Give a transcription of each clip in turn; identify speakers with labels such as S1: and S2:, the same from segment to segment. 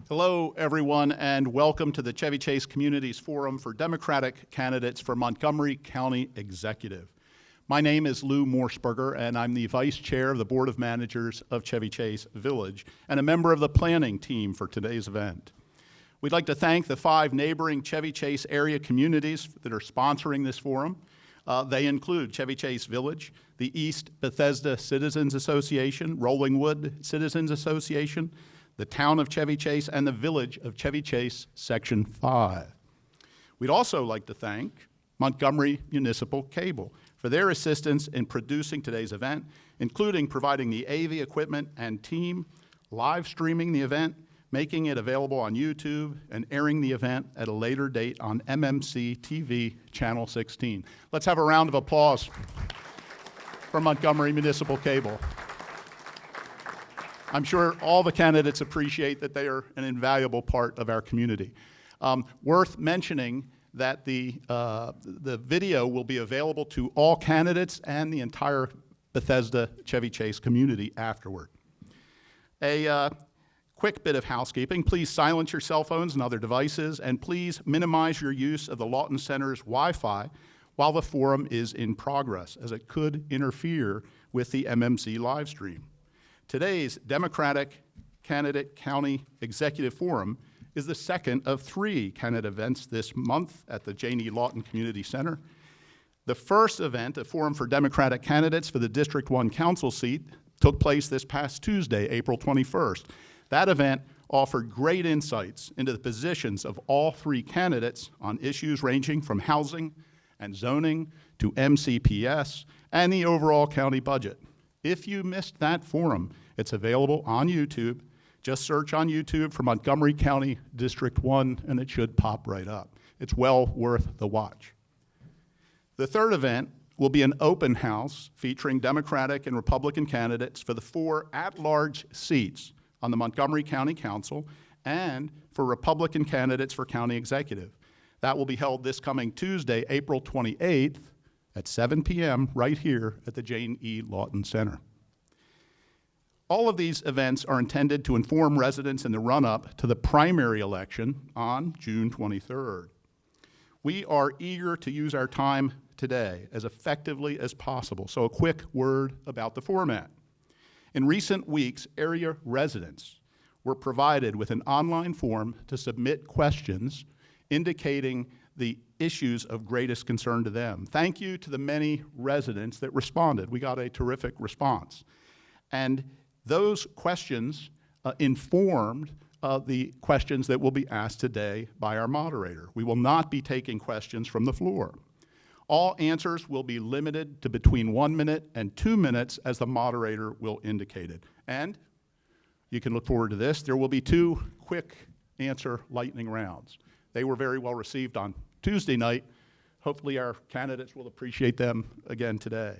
S1: Hello, everyone, and welcome to the Chevy Chase Communities Forum for Democratic Candidates for Montgomery County Executive. My name is Lou Morsberger, and I'm the Vice Chair of the Board of Managers of Chevy Chase Village and a member of the planning team for today's event. We'd like to thank the 5 neighboring Chevy Chase area communities that are sponsoring this forum. They include Chevy Chase Village, the East Bethesda Citizens Association, Rollingwood Citizens Association, the Town of Chevy Chase, and the Village of Chevy Chase Section 5. We'd also like to thank Montgomery Municipal Cable for their assistance in producing today's event, including providing the AV equipment and team, live streaming the event, making it available on YouTube, and airing the event at a later date on MMCTV Channel 16. Let's have a round of applause for Montgomery Municipal Cable. I'm sure all the candidates appreciate that they are an invaluable part of our community. Worth mentioning that the video will be available to all candidates and the entire Bethesda Chevy Chase community afterward. A quick bit of housekeeping. Please silence your cell phones and other devices, and please minimize your use of the Lawton Center's Wi-Fi while the forum is in progress, as it could interfere with the MMC live stream. Today's Democratic Candidate County Executive Forum is the second of 3 candidate events this month at the Jane E. Lawton Community Center. The first event, a forum for Democratic candidates for the District 1 council seat, took place this past Tuesday, April 21st. That event offered great insights into the positions of all 3 candidates on issues ranging from housing and zoning to MCPS and the overall county budget. If you missed that forum, it's available on YouTube. Just search on YouTube for Montgomery County District 1, and it should pop right up. It's well worth the watch. The third event will be an open house featuring Democratic and Republican candidates for the 4 at-large seats on the Montgomery County Council and for Republican candidates for county executive. That will be held this coming Tuesday, April 28th at 7 p.m. right here at the Jane E. Lawton Center. All of these events are intended to inform residents in the run-up to the primary election on June 23rd. We are eager to use our time today as effectively as possible, so a quick word about the format. In recent weeks, area residents were provided with an online form to submit questions indicating the issues of greatest concern to them. Thank you to the many residents that responded. We got a terrific response. And those questions informed the questions that will be asked today by our moderator. We will not be taking questions from the floor. All answers will be limited to between 1 minute and 2 minutes as the moderator will indicate it. And you can look forward to this. There will be 2 quick answer lightning rounds. They were very well received on Tuesday night. Hopefully our candidates will appreciate them again today.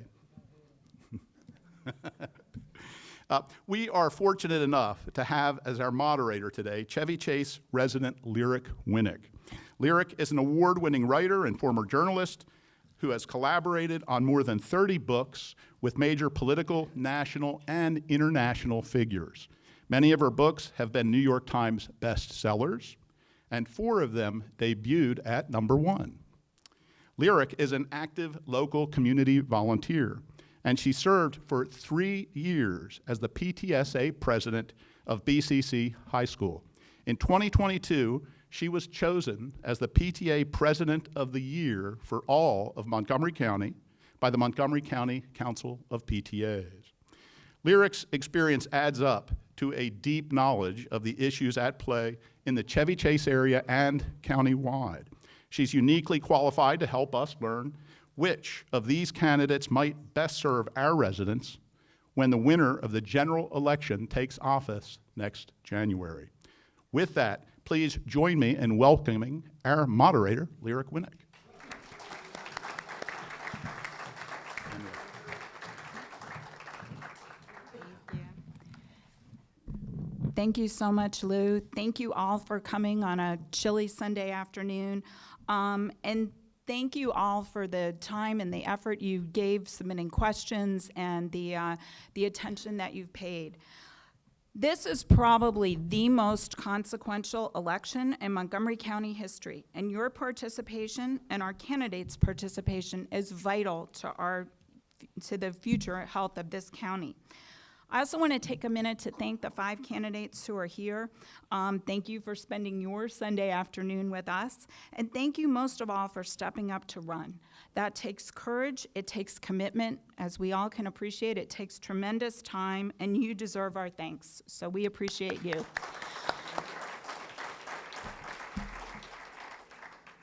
S1: We are fortunate enough to have as our moderator today Chevy Chase resident Lyric Winnick. Lyric is an award-winning writer and former journalist who has collaborated on more than 30 books with major political, national, and international figures. Many of her books have been New York Times bestsellers, and 4 of them debuted at #1. Lyric is an active local community volunteer, and she served for 3 years as the PTSA president of BCC High School. In 2022, she was chosen as the PTA President of the Year for all of Montgomery County by the Montgomery County Council of PTAs. Lyric's experience adds up to a deep knowledge of the issues at play in the Chevy Chase area and county-wide. She's uniquely qualified to help us learn which of these candidates might best serve our residents when the winner of the general election takes office next January. With that, please join me in welcoming our moderator, Lyric Winnick.
S2: Thank you so much, Lou. Thank you all for coming on a chilly Sunday afternoon. And thank you all for the time and the effort you gave submitting questions and the attention that you've paid. This is probably the most consequential election in Montgomery County history, and your participation and our candidates' participation is vital to the future health of this county. I also want to take a minute to thank the 5 candidates who are here. Thank you for spending your Sunday afternoon with us. And thank you most of all for stepping up to run. That takes courage, it takes commitment. As we all can appreciate, it takes tremendous time, and you deserve our thanks. So we appreciate you.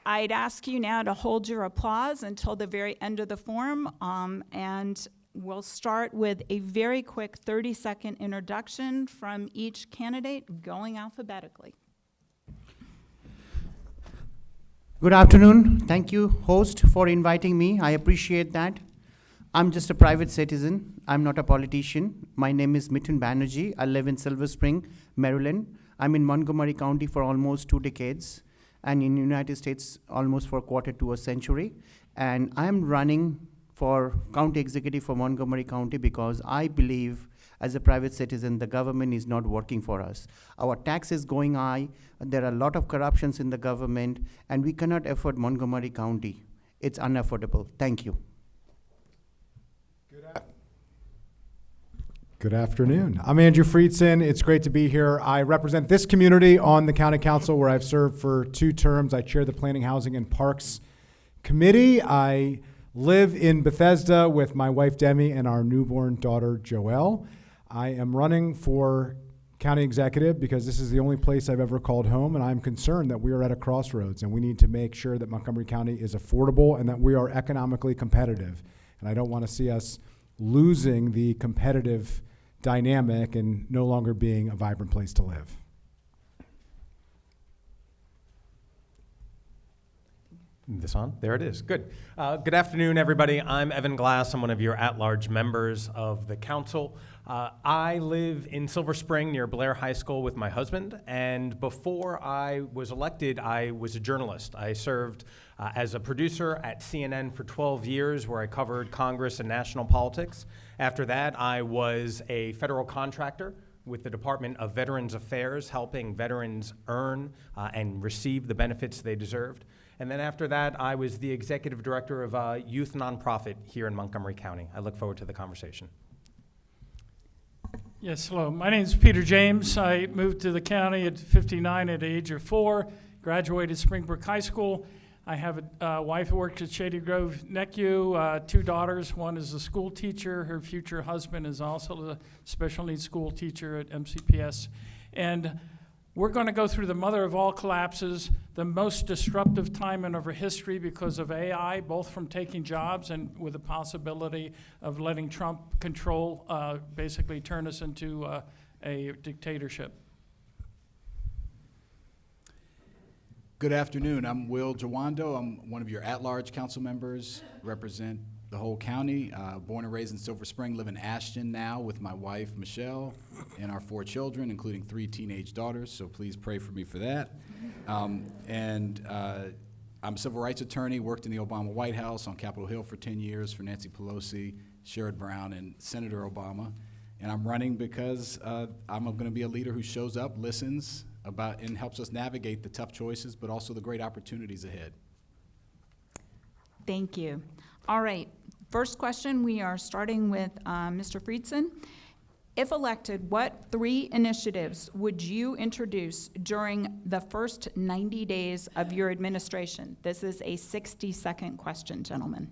S2: I'd ask you now to hold your applause until the very end of the forum, and we'll start with a very quick 30-second introduction from each candidate, going alphabetically.
S3: Good afternoon. Thank you, host, for inviting me. I appreciate that. I'm just a private citizen. I'm not a politician. My name is Mithun Banerjee. I live in Silver Spring, Maryland. I'm in Montgomery County for almost 2 decades, and in the United States almost for a quarter to a century. And I'm running for county executive for Montgomery County because I believe as a private citizen, the government is not working for us. Our tax is going high, there are a lot of corruptions in the government, and we cannot afford Montgomery County. It's unaffordable. Thank you.
S4: Good afternoon. I'm Andrew Friedson. It's great to be here. I represent this community on the County Council where I've served for 2 terms. I chair the Planning, Housing, and Parks Committee. I live in Bethesda with my wife Demi and our newborn daughter Joelle. I am running for county executive because this is the only place I've ever called home, and I'm concerned that we are at a crossroads and we need to make sure that Montgomery County is affordable and that we are economically competitive. And I don't want to see us losing the competitive dynamic and no longer being a vibrant place to live.
S5: This on? There it is. Good. Good afternoon, everybody. I'm Evan Glass. I'm one of your at-large members of the council. I live in Silver Spring near Blair High School with my husband, and before I was elected, I was a journalist. I served as a producer at CNN for 12 years, where I covered Congress and national politics. After that, I was a federal contractor with the Department of Veterans Affairs, helping veterans earn and receive the benefits they deserved. And then after that, I was the executive director of a youth nonprofit here in Montgomery County. I look forward to the conversation.
S6: Yes, hello. My name is Peter James. I moved to the county at 59 at the age of 4, graduated Springbrook High School. I have a wife who works at Shady Grove NECU, 2 daughters. One is a school teacher. Her future husband is also a special needs school teacher at MCPS. And we're going to go through the mother of all collapses, the most disruptive time in our history because of AI, both from taking jobs and with the possibility of letting Trump control, basically turn us into a dictatorship.
S7: Good afternoon. I'm Will Jawando. I'm one of your at-large council members, represent the whole county. Born and raised in Silver Spring, live in Ashton now with my wife, Michelle, and our 4 children, including 3 teenage daughters, so please pray for me for that. I'm a civil rights attorney, worked in the Obama White House on Capitol Hill for 10 years for Nancy Pelosi, Sherrod Brown, and Senator Obama. And I'm running because I'm going to be a leader who shows up, listens, and helps us navigate the tough choices, but also the great opportunities ahead.
S2: Thank you. All right, first question, we are starting with Mr. Friedson. If elected, what 3 initiatives would you introduce during the first 90 days of your administration? This is a 60-second question, gentlemen.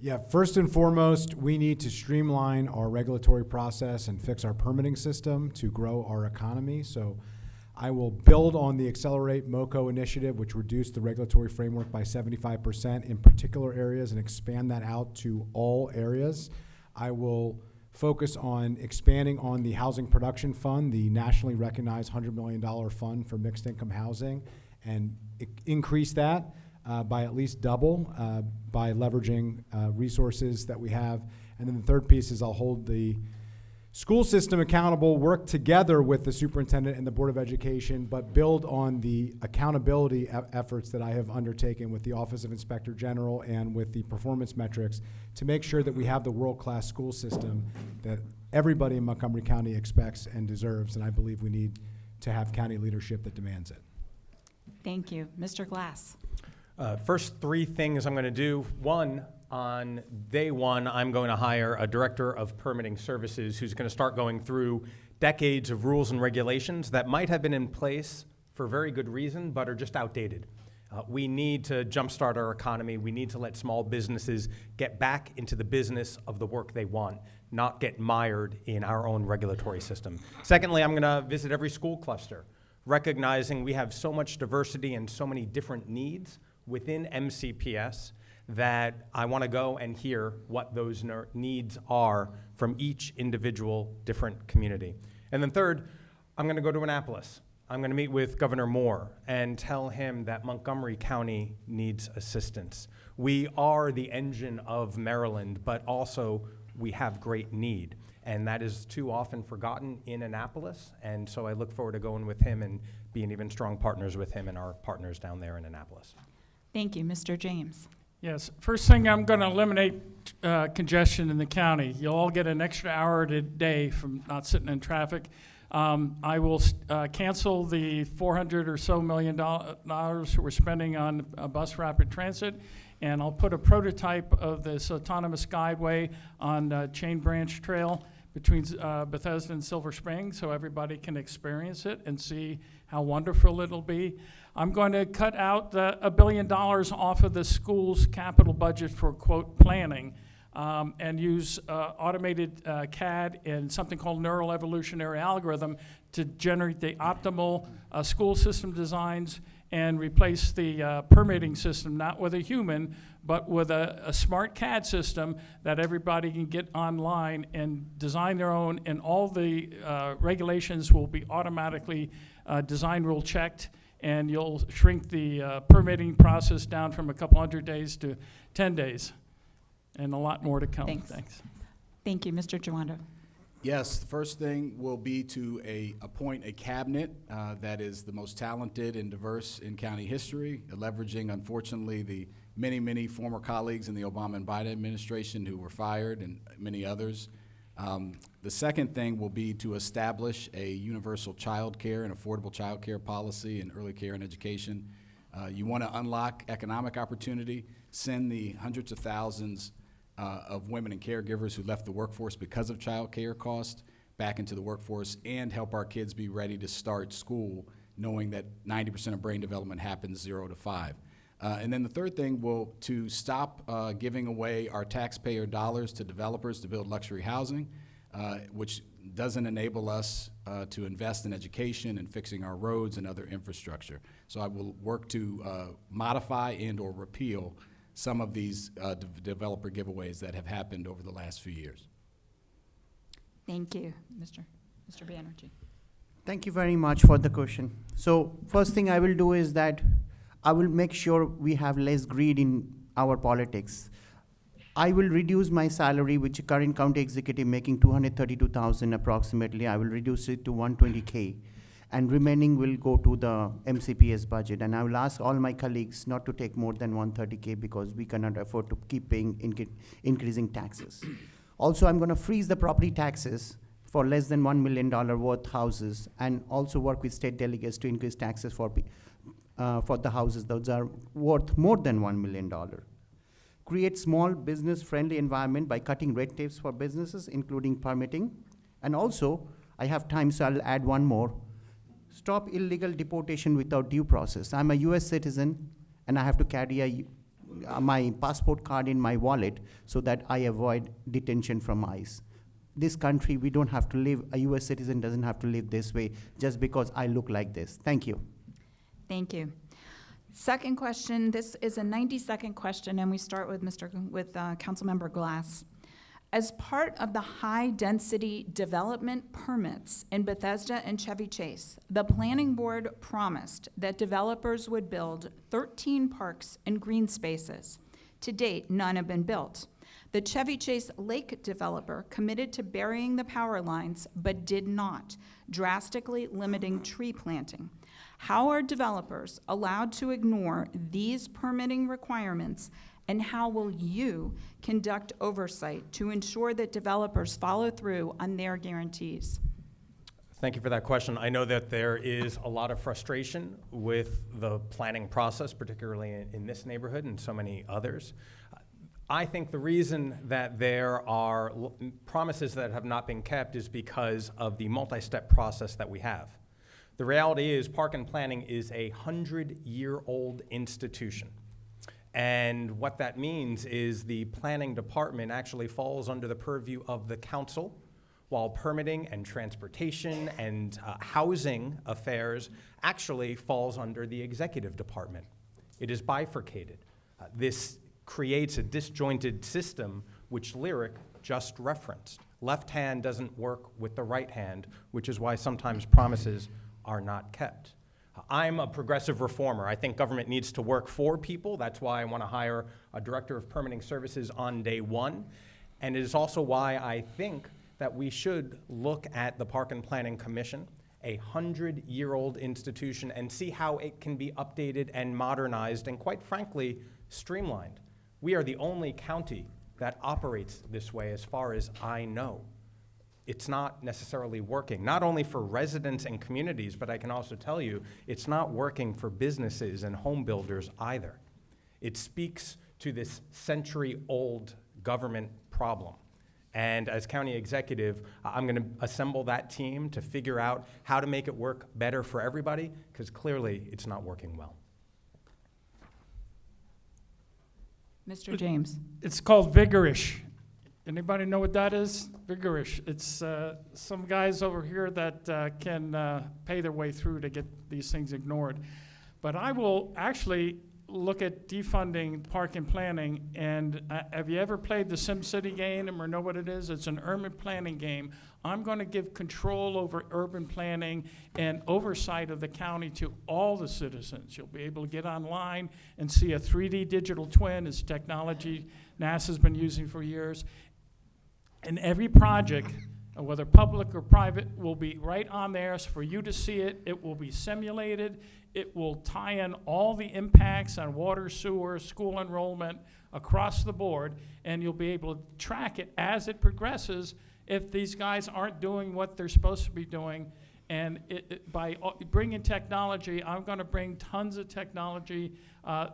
S4: Yeah, first and foremost, we need to streamline our regulatory process and fix our permitting system to grow our economy. So I will build on the Accelerate MoCo initiative, which reduced the regulatory framework by 75% in particular areas and expand that out to all areas. I will focus on expanding on the Housing Production Fund, the nationally recognized $100 million fund for mixed income housing, and increase that by at least double by leveraging resources that we have. And then the third piece is I'll hold the school system accountable, work together with the superintendent and the Board of Education, but build on the accountability efforts that I have undertaken with the Office of Inspector General and with the performance metrics to make sure that we have the world-class school system that everybody in Montgomery County expects and deserves, and I believe we need to have county leadership that demands it.
S2: Thank you. Mr. Glass.
S5: First three things I'm going to do. One, on day one, I'm going to hire a director of permitting services who's going to start going through decades of rules and regulations that might have been in place for very good reason, but are just outdated. We need to jumpstart our economy. We need to let small businesses get back into the business of the work they want, not get mired in our own regulatory system. Secondly, I'm going to visit every school cluster, recognizing we have so much diversity and so many different needs within MCPS that I want to go and hear what those needs are from each individual different community. And then third, I'm going to go to Annapolis. I'm going to meet with Governor Moore and tell him that Montgomery County needs assistance. We are the engine of Maryland, but also we have great need. And that is too often forgotten in Annapolis. And so I look forward to going with him and being even strong partners with him and our partners down there in Annapolis.
S2: Thank you. Mr. James.
S6: Yes, first thing, I'm going to eliminate congestion in the county. You'll all get an extra hour a day from not sitting in traffic. I will cancel the $400 or so million we're spending on bus rapid transit, and I'll put a prototype of this autonomous guideway on Chain Branch Trail between Bethesda and Silver Spring so everybody can experience it and see how wonderful it'll be. I'm going to cut out $1 billion off of the school's capital budget for, quote, planning, and use automated CAD and something called neural evolutionary algorithm to generate the optimal school system designs and replace the permitting system, not with a human, but with a smart CAD system that everybody can get online and design their own, and all the regulations will be automatically design rule checked, and you'll shrink the permitting process down from a couple hundred days to 10 days, and a lot more to come.
S2: Thanks. Thank you. Mr. Jawando.
S7: Yes, the first thing will be to appoint a cabinet that is the most talented and diverse in county history, leveraging, unfortunately, the many, many former colleagues in the Obama and Biden administration who were fired and many others. The second thing will be to establish a universal child care and affordable child care policy in early care and education. You want to unlock economic opportunity, send the hundreds of thousands of women and caregivers who left the workforce because of child care costs back into the workforce, and help our kids be ready to start school knowing that 90% of brain development happens 0 to 5. And then the third thing will to stop giving away our taxpayer dollars to developers to build luxury housing, which doesn't enable us to invest in education and fixing our roads and other infrastructure. So I will work to modify and or repeal some of these developer giveaways that have happened over the last few years.
S2: Thank you, Mr. Banerjee.
S3: Thank you very much for the question. So first thing I will do is that I will make sure we have less greed in our politics. I will reduce my salary, which current county executive making $232,000 approximately. I will reduce it to $120K, and remaining will go to the MCPS budget. And I will ask all my colleagues not to take more than $130K because we cannot afford to keep paying increasing taxes. Also, I'm going to freeze the property taxes for less than $1 million worth houses, and also work with state delegates to increase taxes for the houses those are worth more than $1 million. Create small business-friendly environment by cutting red tapes for businesses, including permitting. And also, I have time, so I'll add one more. Stop illegal deportation without due process. I'm a US citizen, and I have to carry my passport card in my wallet so that I avoid detention from ICE. This country, we don't have to live, a US citizen doesn't have to live this way just because I look like this. Thank you.
S2: Thank you. Second question, this is a 90-second question, and we start with Councilmember Glass. As part of the high-density development permits in Bethesda and Chevy Chase, the planning board promised that developers would build 13 parks and green spaces. To date, none have been built. The Chevy Chase Lake developer committed to burying the power lines, but did not, drastically limiting tree planting. How are developers allowed to ignore these permitting requirements, and how will you conduct oversight to ensure that developers follow through on their guarantees?
S5: Thank you for that question. I know that there is a lot of frustration with the planning process, particularly in this neighborhood and so many others. I think the reason that there are promises that have not been kept is because of the multi-step process that we have. The reality is park and planning is a 100-year-old institution. And what that means is the planning department actually falls under the purview of the council, while permitting and transportation and housing affairs actually falls under the executive department. It is bifurcated. This creates a disjointed system which Lyric just referenced. Left hand doesn't work with the right hand, which is why sometimes promises are not kept. I'm a progressive reformer. I think government needs to work for people. That's why I want to hire a director of permitting services on day one. And it is also why I think that we should look at the Park and Planning Commission, a 100-year-old institution, and see how it can be updated and modernized and, quite frankly, streamlined. We are the only county that operates this way as far as I know. It's not necessarily working, not only for residents and communities, but I can also tell you it's not working for businesses and home builders either. It speaks to this century-old government problem. And as county executive, I'm going to assemble that team to figure out how to make it work better for everybody, because clearly it's not working well.
S2: Mr. James.
S6: It's called Vigorish. Anybody know what that is? Vigorish. It's some guys over here that can pay their way through to get these things ignored. But I will actually look at defunding park and planning. And have you ever played the SimCity game or know what it is? It's an urban planning game. I'm going to give control over urban planning and oversight of the county to all the citizens. You'll be able to get online and see a 3D digital twin. It's technology NASA's been using for years. And every project, whether public or private, will be right on there. So for you to see it, it will be simulated. It will tie in all the impacts on water, sewer, school enrollment across the board, and you'll be able to track it as it progresses if these guys aren't doing what they're supposed to be doing. And by bringing technology, I'm going to bring tons of technology.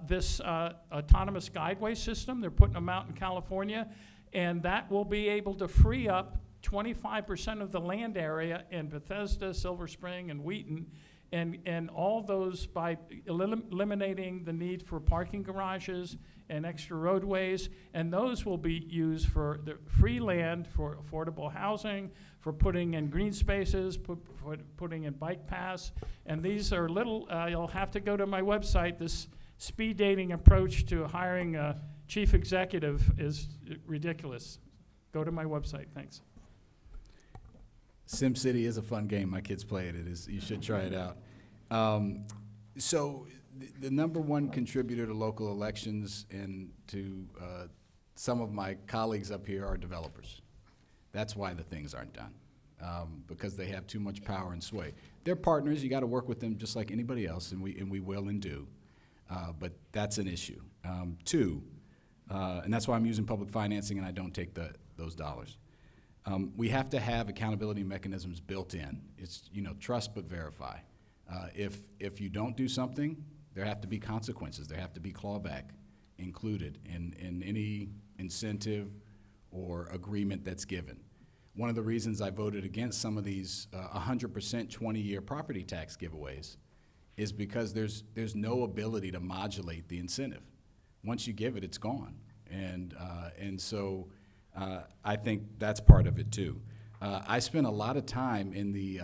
S6: This autonomous guideway system, they're putting them out in California, and that will be able to free up 25% of the land area in Bethesda, Silver Spring, and Wheaton, and all those by eliminating the need for parking garages and extra roadways, and those will be used for the free land for affordable housing, for putting in green spaces, for putting in bike paths, and these are little, you'll have to go to my website. This speed dating approach to hiring a chief executive is ridiculous. Go to my website, thanks.
S7: SimCity is a fun game. My kids play it. You should try it out. So the number one contributor to local elections and to some of my colleagues up here are developers. That's why the things aren't done, because they have too much power and sway. They're partners. You got to work with them just like anybody else, and we will and do. But that's an issue. Two, and that's why I'm using public financing and I don't take those dollars. We have to have accountability mechanisms built in. It's, trust but verify. If you don't do something, there have to be consequences. There have to be clawback included in any incentive or agreement that's given. One of the reasons I voted against some of these 100% 20-year property tax giveaways is because there's no ability to modulate the incentive. Once you give it, it's gone. And so I think that's part of it too. I spent a lot of time in the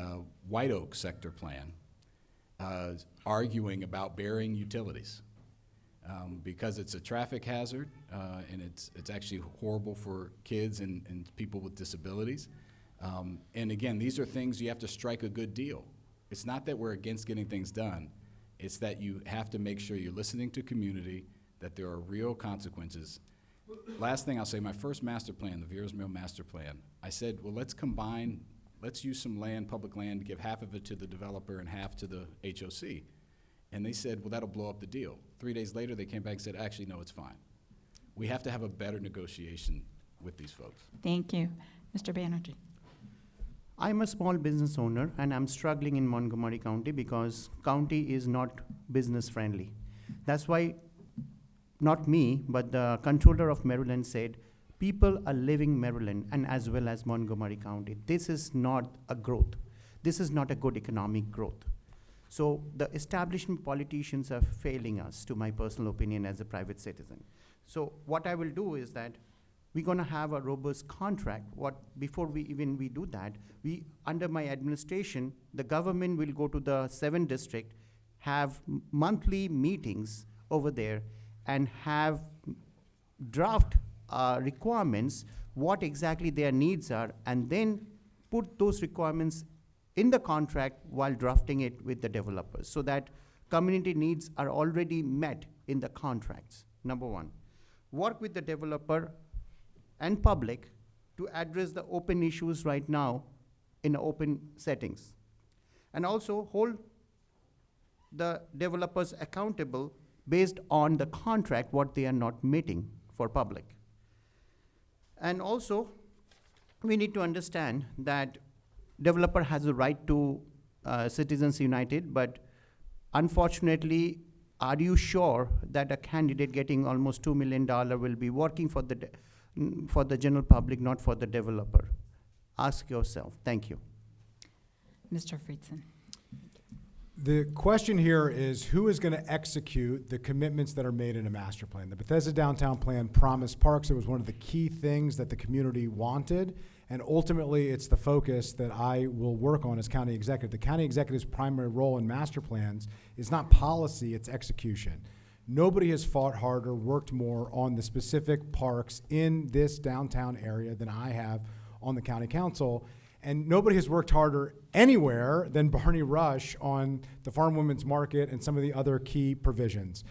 S7: White Oak sector plan arguing about burying utilities because it's a traffic hazard and it's actually horrible for kids and people with disabilities. And again, these are things you have to strike a good deal. It's not that we're against getting things done. It's that you have to make sure you're listening to community, that there are real consequences. Last thing I'll say, my first master plan, the Veers Mill master plan, I said, well, let's use some land, public land, to give half of it to the developer and half to the HOC. And they said, well, that'll blow up the deal. 3 days later, they came back and said, actually, no, it's fine. We have to have a better negotiation with these folks.
S2: Thank you. Mr. Banerjee.
S3: I'm a small business owner and I'm struggling in Montgomery County because county is not business friendly. That's why, not me, but the controller of Maryland said, people are leaving Maryland and as well as Montgomery County. This is not a growth. This is not a good economic growth. So the establishment politicians are failing us, to my personal opinion as a private citizen. So what I will do is that we're gonna have a robust contract. Before we do that, under my administration, the government will go to the 7 district, have monthly meetings over there, and have draft requirements, what exactly their needs are, and then put those requirements in the contract while drafting it with the developers, so that community needs are already met in the contracts, number one. Work with the developer and public to address the open issues right now in open settings. And also hold the developers accountable based on the contract, what they are not meeting for public. And also, we need to understand that developer has a right to Citizens United, but unfortunately, are you sure that a candidate getting almost $2 million will be working for the general public, not for the developer? Ask yourself. Thank you.
S2: Mr. Friedson.
S4: The question here is, who is going to execute the commitments that are made in a master plan? The Bethesda Downtown Plan promised parks. It was one of the key things that the community wanted, and ultimately it's the focus that I will work on as county executive. The county executive's primary role in master plans is not policy, it's execution. Nobody has fought harder, worked more on the specific parks in this downtown area than I have on the county council. And nobody has worked harder anywhere than Barney Rush on the Farm Women's Market and some of the other key provisions.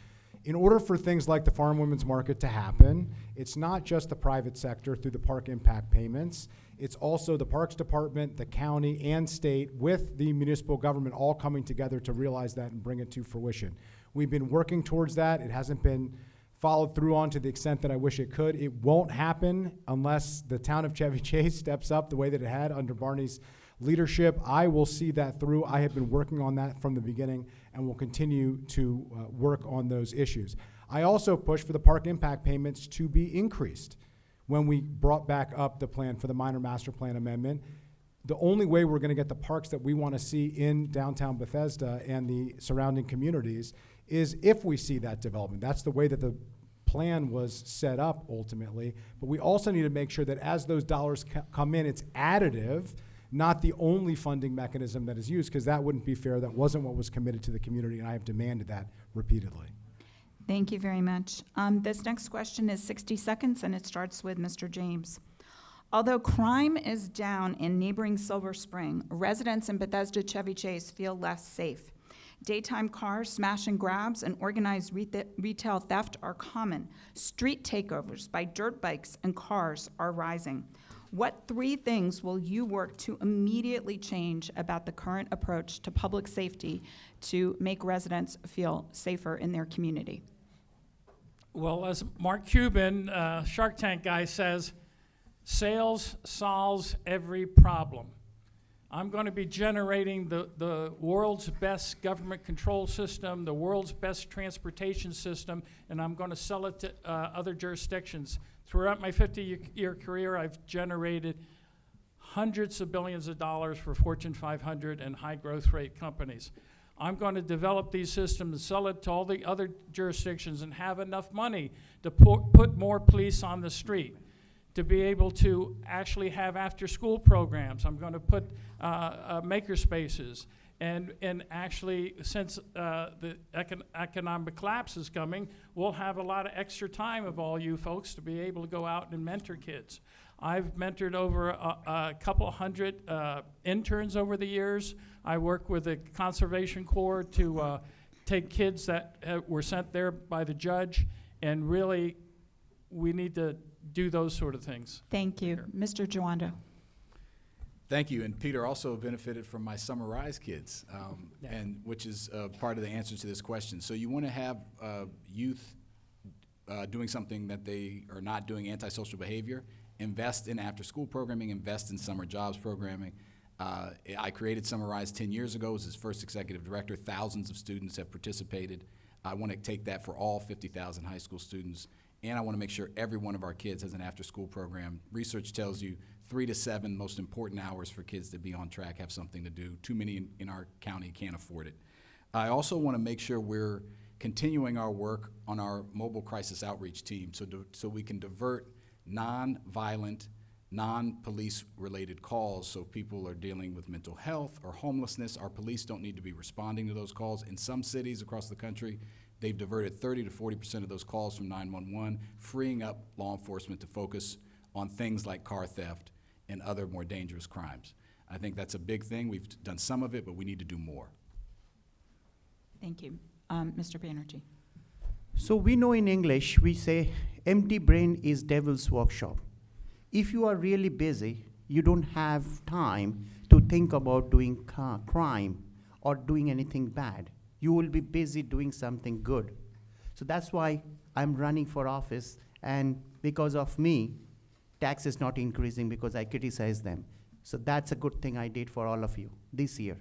S4: In order for things like the Farm Women's Market to happen, it's not just the private sector through the park impact payments, it's also the Parks Department, the county, and state with the municipal government all coming together to realize that and bring it to fruition. We've been working towards that. It hasn't been followed through on to the extent that I wish it could. It won't happen unless the town of Chevy Chase steps up the way that it had under Barney's leadership. I will see that through. I have been working on that from the beginning and will continue to work on those issues. I also pushed for the park impact payments to be increased when we brought back up the plan for the minor master plan amendment. The only way we're going to get the parks that we want to see in downtown Bethesda and the surrounding communities is if we see that development. That's the way that the plan was set up ultimately. But we also need to make sure that as those dollars come in, it's additive, not the only funding mechanism that is used, because that wouldn't be fair. That wasn't what was committed to the community, and I have demanded that repeatedly.
S2: Thank you very much. This next question is 60 seconds, and it starts with Mr. James. Although crime is down in neighboring Silver Spring, residents in Bethesda Chevy Chase feel less safe. Daytime cars, smash and grabs, and organized retail theft are common. Street takeovers by dirt bikes and cars are rising. What 3 things will you work to immediately change about the current approach to public safety to make residents feel safer in their community?
S6: Well, as Mark Cuban, Shark Tank guy, says, sales solves every problem. I'm going to be generating the world's best government control system, the world's best transportation system, and I'm going to sell it to other jurisdictions. Throughout my 50-year career, I've generated hundreds of billions of dollars for Fortune 500 and high growth rate companies. I'm going to develop these systems and sell it to all the other jurisdictions and have enough money to put more police on the street, to be able to actually have after-school programs. I'm going to put maker spaces. And actually, since the economic collapse is coming, we'll have a lot of extra time of all you folks to be able to go out and mentor kids. I've mentored over a couple hundred interns over the years. I work with the Conservation Corps to take kids that were sent there by the judge and really we need to do those sort of things.
S2: Thank you.
S6: Here.
S2: Mr. Jawando.
S7: Thank you. And Peter also benefited from my Summer Rise kids, and which is part of the answer to this question. So you want to have youth doing something that they are not doing, antisocial behavior. Invest in after-school programming. Invest in summer jobs programming. I created Summer Rise 10 years ago as its first executive director. Thousands of students have participated. I want to take that for all 50,000 high school students. And I want to make sure every one of our kids has an after-school program. Research tells you 3 to 7 most important hours for kids to be on track, have something to do. Too many in our county can't afford it. I also want to make sure we're continuing our work on our mobile crisis outreach team so we can divert non-violent, non-police related calls. So people are dealing with mental health or homelessness. Our police don't need to be responding to those calls. In some cities across the country, they've diverted 30 to 40% of those calls from 911, freeing up law enforcement to focus on things like car theft and other more dangerous crimes. I think that's a big thing. We've done some of it, but we need to do more.
S2: Thank you. Mr. Banerjee.
S3: So we know in English, we say, empty brain is devil's workshop. If you are really busy, you don't have time to think about doing crime or doing anything bad. You will be busy doing something good. So that's why I'm running for office, and because of me, tax is not increasing because I criticize them. So that's a good thing I did for all of you this year.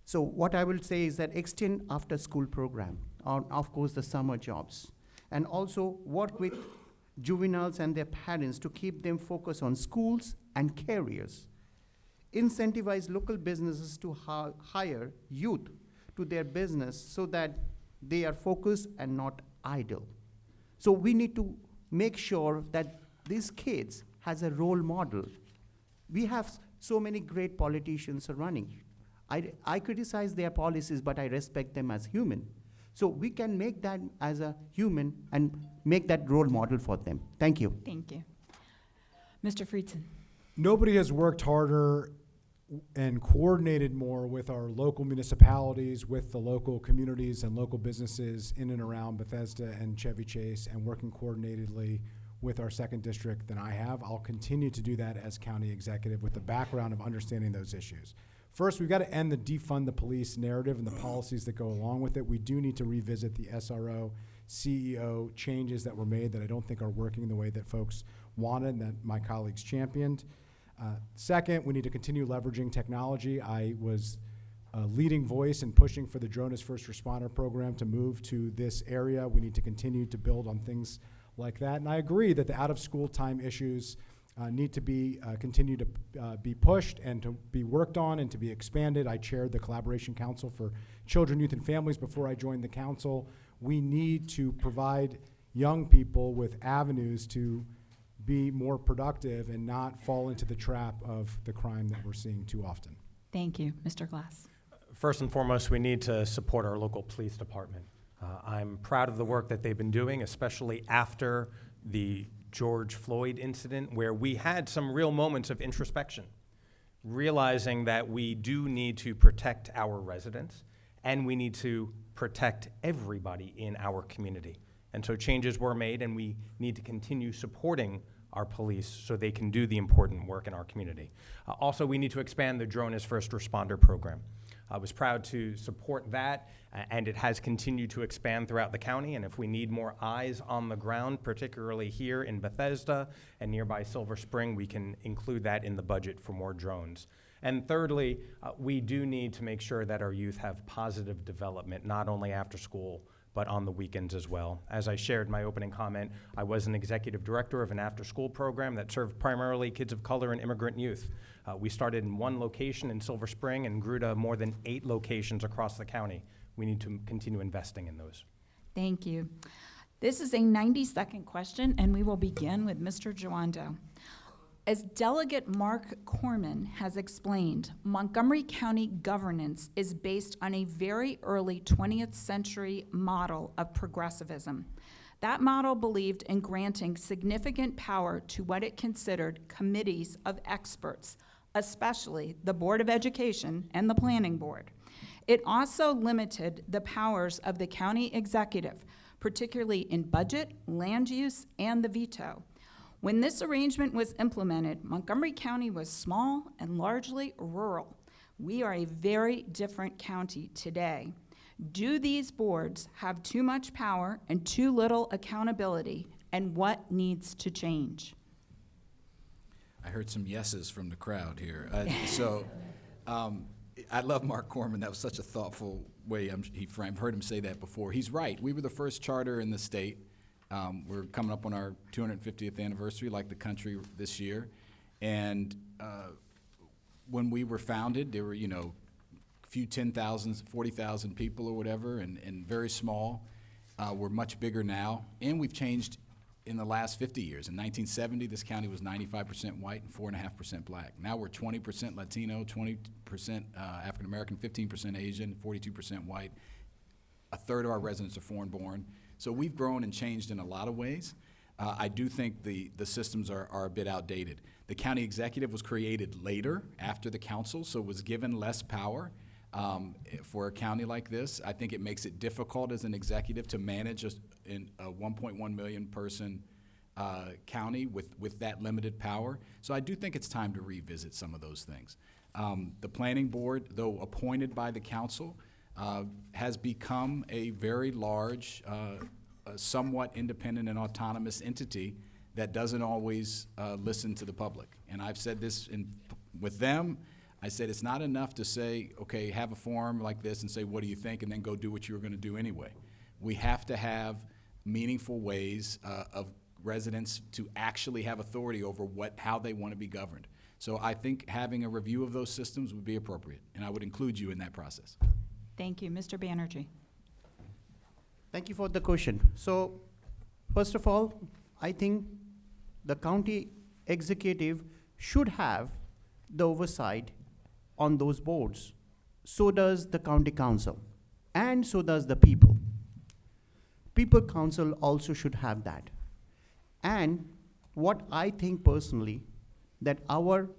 S3: So what I will say is that extend after-school program, or of course the summer jobs, and also work with juveniles and their parents to keep them focused on schools and careers. Incentivize local businesses to hire youth to their business so that they are focused and not idle. So we need to make sure that these kids has a role model. We have so many great politicians running. I criticize their policies, but I respect them as human. So we can make that as a human and make that role model for them. Thank you.
S2: Thank you. Mr. Friedson.
S4: Nobody has worked harder and coordinated more with our local municipalities, with the local communities and local businesses in and around Bethesda and Chevy Chase, and working coordinatedly with our second district than I have. I'll continue to do that as county executive with the background of understanding those issues. First, we've got to end the defund the police narrative and the policies that go along with it. We do need to revisit the SRO, CEO changes that were made that I don't think are working the way that folks wanted and that my colleagues championed. Second, we need to continue leveraging technology. I was a leading voice in pushing for the Drone as First Responder program to move to this area. We need to continue to build on things like that. And I agree that the out-of-school time issues need to be continue to be pushed and to be worked on and to be expanded. I chaired the Collaboration Council for Children, Youth, and Families before I joined the council. We need to provide young people with avenues to be more productive and not fall into the trap of the crime that we're seeing too often.
S2: Thank you. Mr. Glass.
S5: First and foremost, we need to support our local police department. I'm proud of the work that they've been doing, especially after the George Floyd incident, where we had some real moments of introspection, realizing that we do need to protect our residents and we need to protect everybody in our community. And so changes were made, and we need to continue supporting our police so they can do the important work in our community. Also, we need to expand the Drone as First Responder program. I was proud to support that, and it has continued to expand throughout the county. And if we need more eyes on the ground, particularly here in Bethesda and nearby Silver Spring, we can include that in the budget for more drones. And thirdly, we do need to make sure that our youth have positive development, not only after school, but on the weekends as well. As I shared in my opening comment, I was an executive director of an after-school program that served primarily kids of color and immigrant youth. We started in one location in Silver Spring and grew to more than 8 locations across the county. We need to continue investing in those.
S2: Thank you. This is a 90-second question, and we will begin with Mr. Jawando. As Delegate Mark Corman has explained, Montgomery County governance is based on a very early 20th century model of progressivism. That model believed in granting significant power to what it considered committees of experts, especially the Board of Education and the Planning Board. It also limited the powers of the county executive, particularly in budget, land use, and the veto. When this arrangement was implemented, Montgomery County was small and largely rural. We are a very different county today. Do these boards have too much power and too little accountability, and what needs to change?
S7: I heard some yeses from the crowd here. I love Mark Corman. That was such a thoughtful way he framed. I've heard him say that before. He's right. We were the first charter in the state. We're coming up on our 250th anniversary, like the country, this year. And when we were founded, there were, a few 10,000, 40,000 people or whatever, and very small. We're much bigger now, and we've changed in the last 50 years. In 1970, this county was 95% white and 4.5% black. Now we're 20% Latino, 20% African American, 15% Asian, 42% white. A third of our residents are foreign born. So we've grown and changed in a lot of ways. I do think the systems are a bit outdated. The county executive was created later, after the council, so was given less power. For a county like this, I think it makes it difficult as an executive to manage a 1.1 million person county with that limited power. So I do think it's time to revisit some of those things. The planning board, though appointed by the council, has become a very large, somewhat independent and autonomous entity that doesn't always listen to the public. And I've said this with them. I said it's not enough to say, okay, have a forum like this and say, what do you think, and then go do what you were going to do anyway. We have to have meaningful ways of residents to actually have authority over how they want to be governed. So I think having a review of those systems would be appropriate, and I would include you in that process.
S2: Thank you. Mr. Banerjee.
S3: Thank you for the question. So, first of all, I think the county executive should have the oversight on those boards. So does the county council, and so does the people. People council also should have that. And what I think personally, that our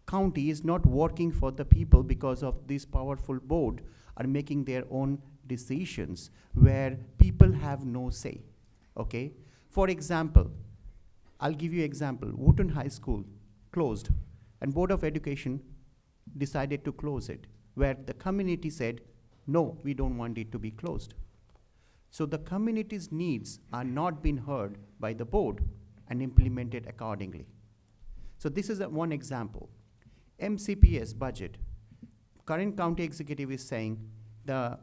S3: county is not working for the people because of this powerful board are making their own decisions where people have no say, okay? For example, I'll give you an example. Wooten High School closed, and Board of Education decided to close it, where the community said, no, we don't want it to be closed. So the community's needs are not being heard by the board and implemented accordingly. So this is one example. MCPS budget. Current county executive is saying the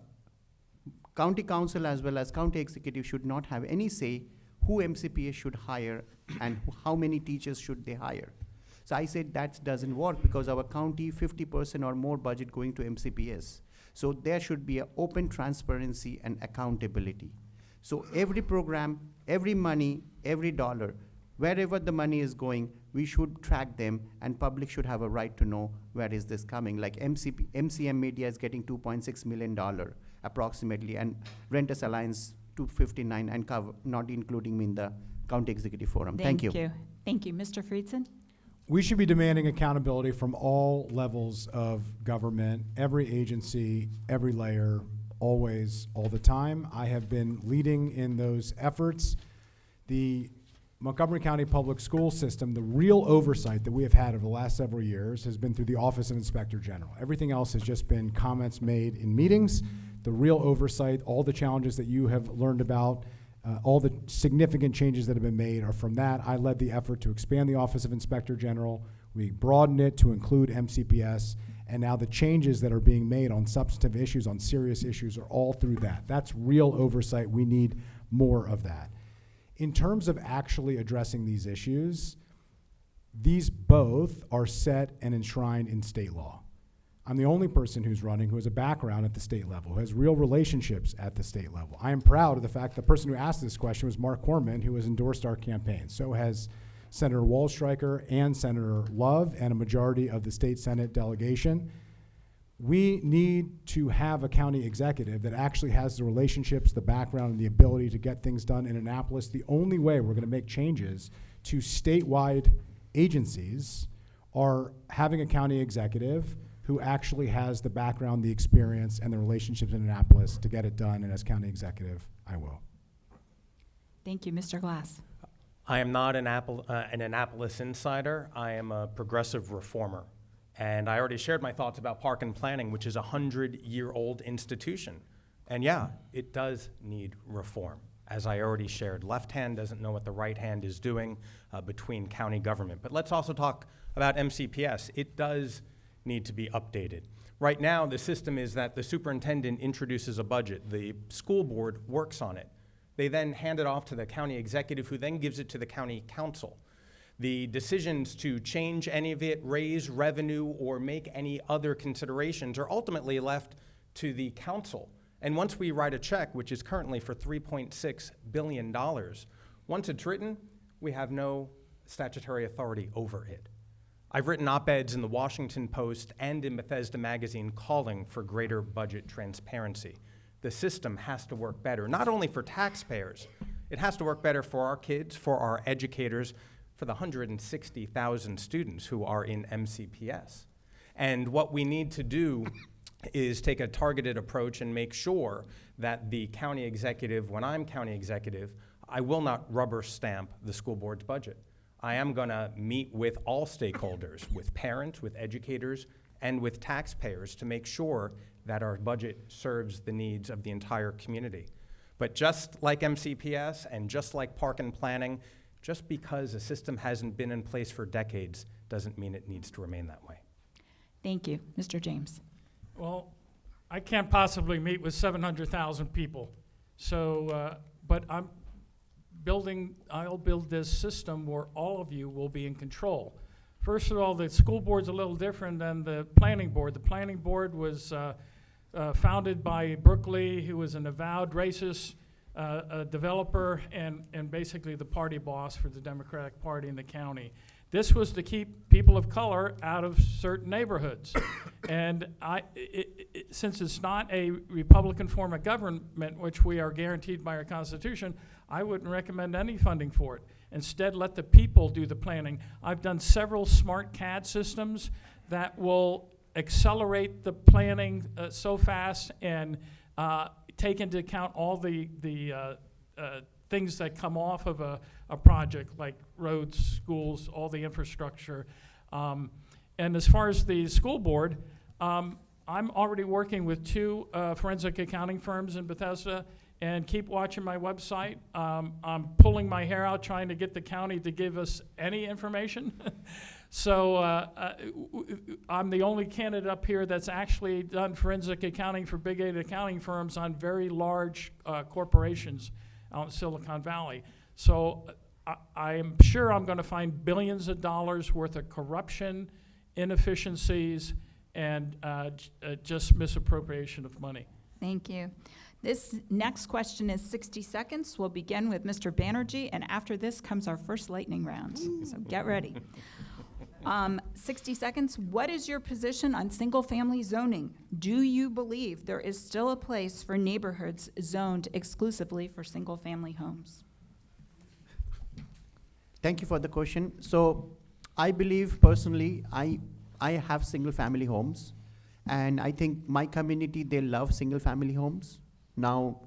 S3: county council as well as county executive should not have any say who MCPS should hire and how many teachers should they hire. So I said that doesn't work because our county 50% or more budget going to MCPS. So there should be an open transparency and accountability. So every program, every money, every dollar, wherever the money is going, we should track them, and public should have a right to know where is this coming. Like MCM Media is getting $2.6 million approximately, and Renters Alliance $259, and not including me in the county executive forum. Thank you.
S2: Thank you. Mr. Friedson?
S4: We should be demanding accountability from all levels of government, every agency, every layer, always, all the time. I have been leading in those efforts. The Montgomery County Public School System, the real oversight that we have had over the last several years has been through the Office of Inspector General. Everything else has just been comments made in meetings. The real oversight, all the challenges that you have learned about, all the significant changes that have been made are from that. I led the effort to expand the Office of Inspector General. We broadened it to include MCPS, and now the changes that are being made on substantive issues, on serious issues, are all through that. That's real oversight. We need more of that. In terms of actually addressing these issues, these both are set and enshrined in state law. I'm the only person who's running who has a background at the state level, who has real relationships at the state level. I am proud of the fact the person who asked this question was Mark Corman, who has endorsed our campaign. So has Senator Wallstreicher and Senator Love and a majority of the state Senate delegation. We need to have a county executive that actually has the relationships, the background, and the ability to get things done in Annapolis. The only way we're going to make changes to statewide agencies are having a county executive who actually has the background, the experience, and the relationships in Annapolis to get it done, and as county executive, I will.
S2: Thank you. Mr. Glass.
S5: I am not an Annapolis insider. I am a progressive reformer. And I already shared my thoughts about park and planning, which is a 100-year-old institution. And yeah, it does need reform. As I already shared, left hand doesn't know what the right hand is doing between county government. But let's also talk about MCPS. It does need to be updated. Right now, the system is that the superintendent introduces a budget. The school board works on it. They then hand it off to the county executive, who then gives it to the county council. The decisions to change any of it, raise revenue, or make any other considerations are ultimately left to the council. And once we write a check, which is currently for $3.6 billion, once it's written, we have no statutory authority over it. I've written op-eds in the Washington Post and in Bethesda magazine calling for greater budget transparency. The system has to work better, not only for taxpayers, it has to work better for our kids, for our educators, for the 160,000 students who are in MCPS. And what we need to do is take a targeted approach and make sure that the county executive, when I'm county executive, I will not rubber stamp the school board's budget. I am gonna meet with all stakeholders, with parents, with educators, and with taxpayers to make sure that our budget serves the needs of the entire community. But just like MCPS and just like park and planning, just because a system hasn't been in place for decades doesn't mean it needs to remain that way.
S2: Thank you. Mr. James.
S6: Well, I can't possibly meet with 700,000 people. So, but I'll build this system where all of you will be in control. First of all, the school board's a little different than the planning board. The planning board was founded by Brooke Lee, who was an avowed racist a developer and basically the party boss for the Democratic Party in the county. This was to keep people of color out of certain neighborhoods. And since it's not a Republican form of government, which we are guaranteed by our Constitution, I wouldn't recommend any funding for it. Instead, let the people do the planning. I've done several smart CAD systems that will accelerate the planning so fast and take into account all the things that come off of a project, like roads, schools, all the infrastructure. And as far as the school board, I'm already working with 2 forensic accounting firms in Bethesda, and keep watching my website. I'm pulling my hair out trying to get the county to give us any information. So I'm the only candidate up here that's actually done forensic accounting for big 8 accounting firms on very large corporations out in Silicon Valley. So I am sure I'm going to find billions of dollars worth of corruption, inefficiencies, and just misappropriation of money.
S2: Thank you. This next question is 60 seconds. We'll begin with Mr. Banerjee, and after this comes our first lightning round. So get ready. 60 seconds. What is your position on single-family zoning? Do you believe there is still a place for neighborhoods zoned exclusively for single-family homes?
S3: Thank you for the question. So I believe personally, I have single-family homes, and I think my community, they love single-family homes. Now,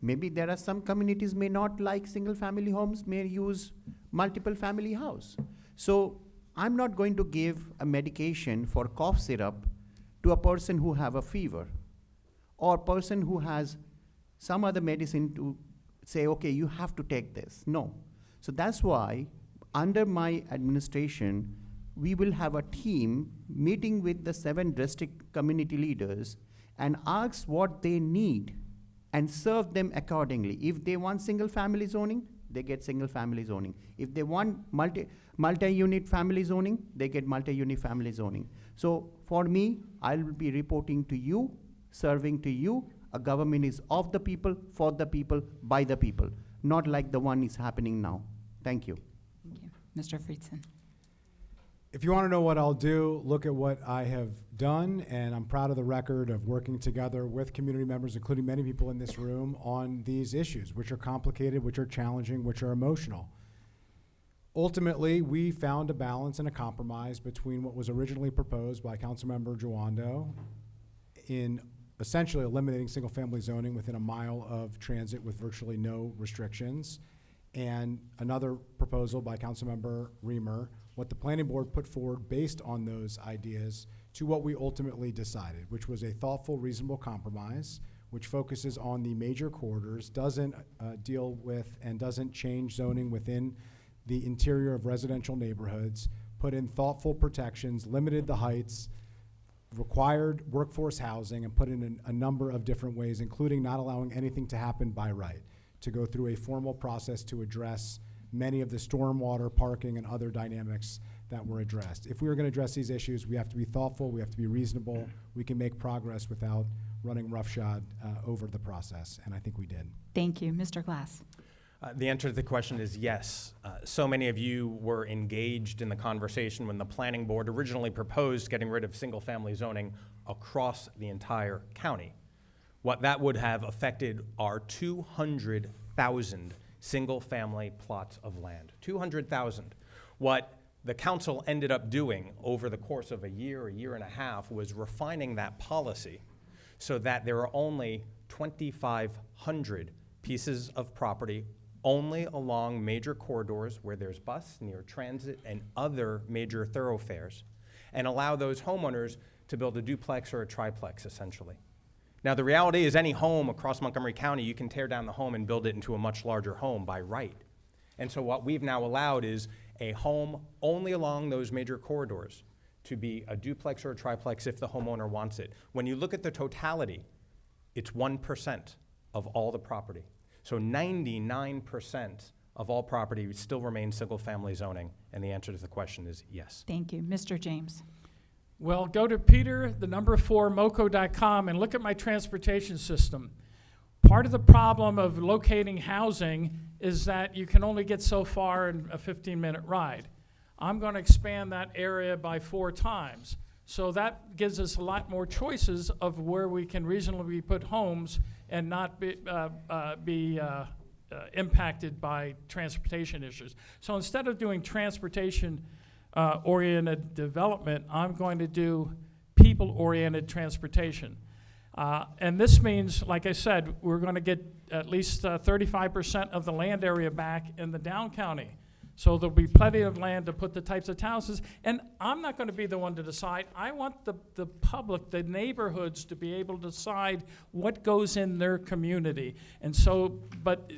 S3: maybe there are some communities may not like single-family homes, may use multiple family house. So I'm not going to give a medication for cough syrup to a person who have a fever or person who has some other medicine to say, okay, you have to take this. No. So that's why under my administration, we will have a team meeting with the 7 district community leaders and ask what they need and serve them accordingly. If they want single-family zoning, they get single-family zoning. If they want multi-unit family zoning, they get multi-unit family zoning. So for me, I will be reporting to you, serving to you. A government is of the people, for the people, by the people, not like the one is happening now. Thank you.
S2: Thank you. Mr. Friedson.
S4: If you want to know what I'll do, look at what I have done, and I'm proud of the record of working together with community members, including many people in this room, on these issues, which are complicated, which are challenging, which are emotional. Ultimately, we found a balance and a compromise between what was originally proposed by Councilmember Jawando in essentially eliminating single-family zoning within a mile of transit with virtually no restrictions, and another proposal by Councilmember Reamer, what the planning board put forward based on those ideas to what we ultimately decided, which was a thoughtful, reasonable compromise, which focuses on the major corridors, doesn't deal with and doesn't change zoning within the interior of residential neighborhoods, put in thoughtful protections, limited the heights, required workforce housing, and put in a number of different ways, including not allowing anything to happen by right, to go through a formal process to address many of the stormwater, parking, and other dynamics that were addressed. If we are going to address these issues, we have to be thoughtful, we have to be reasonable, we can make progress without running roughshod over the process, and I think we did.
S2: Thank you. Mr. Glass.
S5: The answer to the question is yes. So many of you were engaged in the conversation when the planning board originally proposed getting rid of single-family zoning across the entire county. What that would have affected are 200,000 single-family plots of land. 200,000. What the council ended up doing over the course of a year and a half, was refining that policy so that there are only 2,500 pieces of property only along major corridors where there's bus, near transit, and other major thoroughfares, and allow those homeowners to build a duplex or a triplex, essentially. Now, the reality is any home across Montgomery County, you can tear down the home and build it into a much larger home by right. And so what we've now allowed is a home only along those major corridors to be a duplex or a triplex if the homeowner wants it. When you look at the totality, it's 1% of all the property. So 99% of all property still remains single-family zoning, and the answer to the question is yes.
S2: Thank you. Mr. James.
S6: Well, go to Peter4moco.com and look at my transportation system. Part of the problem of locating housing is that you can only get so far in a 15-minute ride. I'm going to expand that area by 4 times. So that gives us a lot more choices of where we can reasonably put homes and not be impacted by transportation issues. So instead of doing transportation oriented development, I'm going to do people-oriented transportation. And this means, like I said, we're going to get at least 35% of the land area back in the down county. So there'll be plenty of land to put the types of houses. And I'm not going to be the one to decide. I want the public, the neighborhoods, to be able to decide what goes in their community. And so, but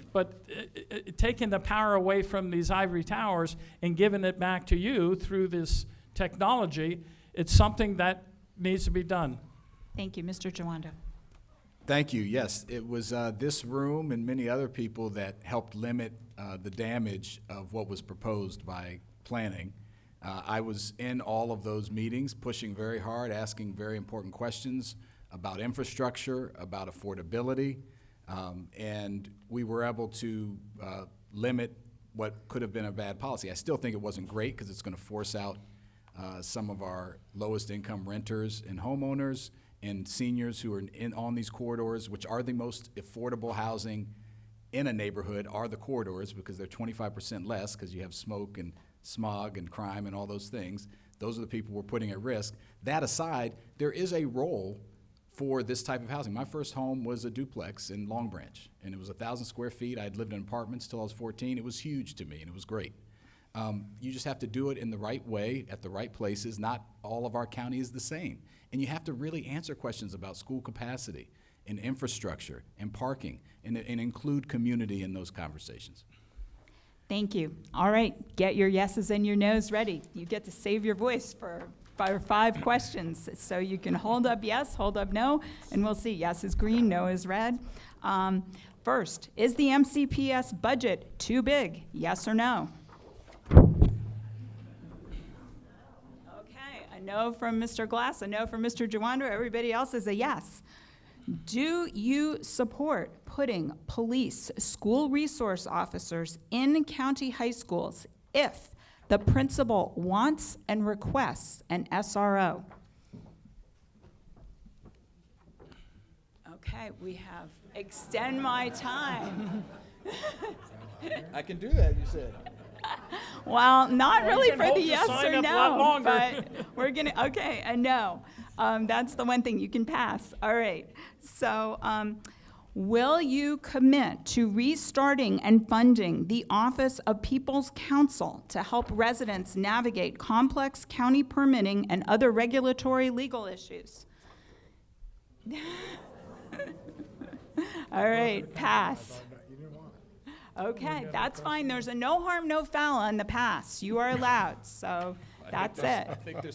S6: taking the power away from these ivory towers and giving it back to you through this technology, it's something that needs to be done.
S2: Thank you. Mr. Jawando.
S7: Thank you. Yes, it was this room and many other people that helped limit the damage of what was proposed by planning. I was in all of those meetings, pushing very hard, asking very important questions about infrastructure, about affordability, and we were able to limit what could have been a bad policy. I still think it wasn't great because it's going to force out some of our lowest income renters and homeowners and seniors who are on these corridors, which are the most affordable housing in a neighborhood, are the corridors, because they're 25% less because you have smoke and smog and crime and all those things. Those are the people we're putting at risk. That aside, there is a role for this type of housing. My first home was a duplex in Long Branch, and it was 1,000 square feet. I had lived in apartments till I was 14. It was huge to me, and it was great. You just have to do it in the right way, at the right places. Not all of our county is the same. And you have to really answer questions about school capacity and infrastructure and parking and include community in those conversations.
S2: Thank you. All right, get your yeses and your nos ready. You get to save your voice for 5 questions. So you can hold up yes, hold up no, and we'll see. Yes is green, no is red. First, is the MCPS budget too big? Yes or no? A no from Mr. Glass, a no from Mr. Jawando. Everybody else is a yes. Do you support putting police, school resource officers in county high schools if the principal wants and requests an SRO? Okay, we have extend my time.
S7: I can do that, you said.
S2: Well, not
S6: Well, you
S2: really
S6: can
S2: for
S6: hold
S2: the
S6: the
S2: yes
S6: sign
S2: or
S6: up a lot
S2: no,
S6: longer.
S2: but we're gonna, okay, a no. That's the one thing you can pass. All right, so Will you commit to restarting and funding the Office of People's Counsel to help residents navigate complex county permitting and other regulatory legal issues? All right, pass. Okay, that's fine. There's a no harm, no foul on the pass. You are allowed, so that's it.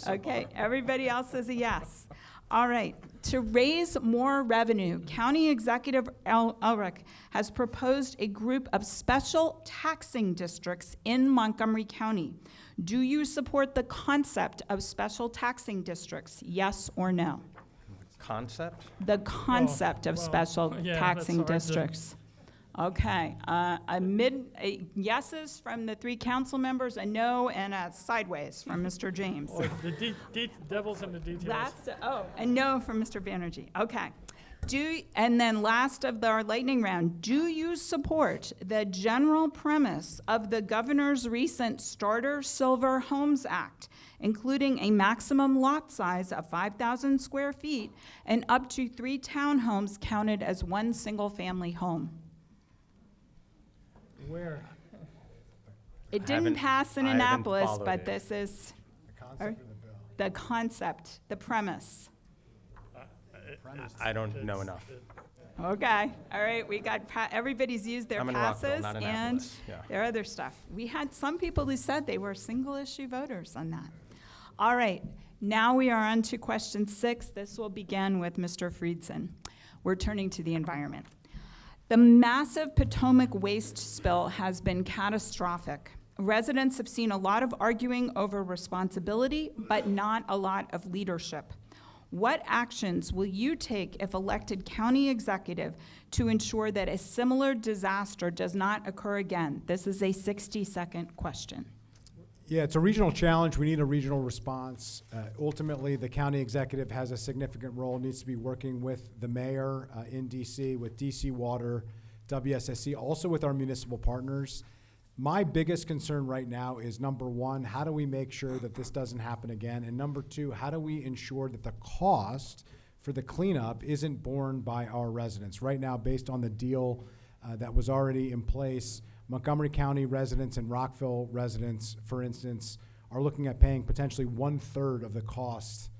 S2: Okay, everybody else is a yes. All right, to raise more revenue, County Executive Elric has proposed a group of special taxing districts in Montgomery County. Do you support the concept of special taxing districts, yes or no?
S5: Concept?
S2: The concept of
S6: well,
S2: special
S6: yeah,
S2: taxing
S6: that's hard to-
S2: districts. Okay, yeses from the 3 council members, a no, and a sideways from Mr. James.
S6: Or the devil's in the details.
S2: A no from Mr. Banerjee. Okay. And then last of our lightning round, do you support the general premise of the governor's recent Starter Silver Homes Act, including a maximum lot size of 5,000 square feet and up to 3 townhomes counted as one single-family home?
S6: Where?
S2: It
S5: haven't-
S2: didn't pass in
S5: I haven't
S2: Annapolis,
S5: followed
S2: but
S5: it.
S2: this is the concept, the premise.
S5: I don't know enough.
S2: Okay, all right, we got, everybody's used their
S5: I'm in Rockville,
S2: passes
S5: not
S2: and
S5: Annapolis. Yeah.
S2: their other stuff. We had some people who said they were single-issue voters on that. All right, now we are on to question 6. This will begin with Mr. Friedson. We're turning to the environment. The massive Potomac waste spill has been catastrophic. Residents have seen a lot of arguing over responsibility, but not a lot of leadership. What actions will you take if elected county executive to ensure that a similar disaster does not occur again? This is a 60-second question.
S4: Yeah, it's a regional challenge. We need a regional response. Ultimately, the county executive has a significant role, needs to be working with the mayor in DC, with DC Water, WSSC, also with our municipal partners. My biggest concern right now is, number one, how do we make sure that this doesn't happen again? And number two, how do we ensure that the cost for the cleanup isn't borne by our residents? Right now, based on the deal that was already in place, Montgomery County residents and Rockville residents, for instance, are looking at paying potentially 1/3 of the cost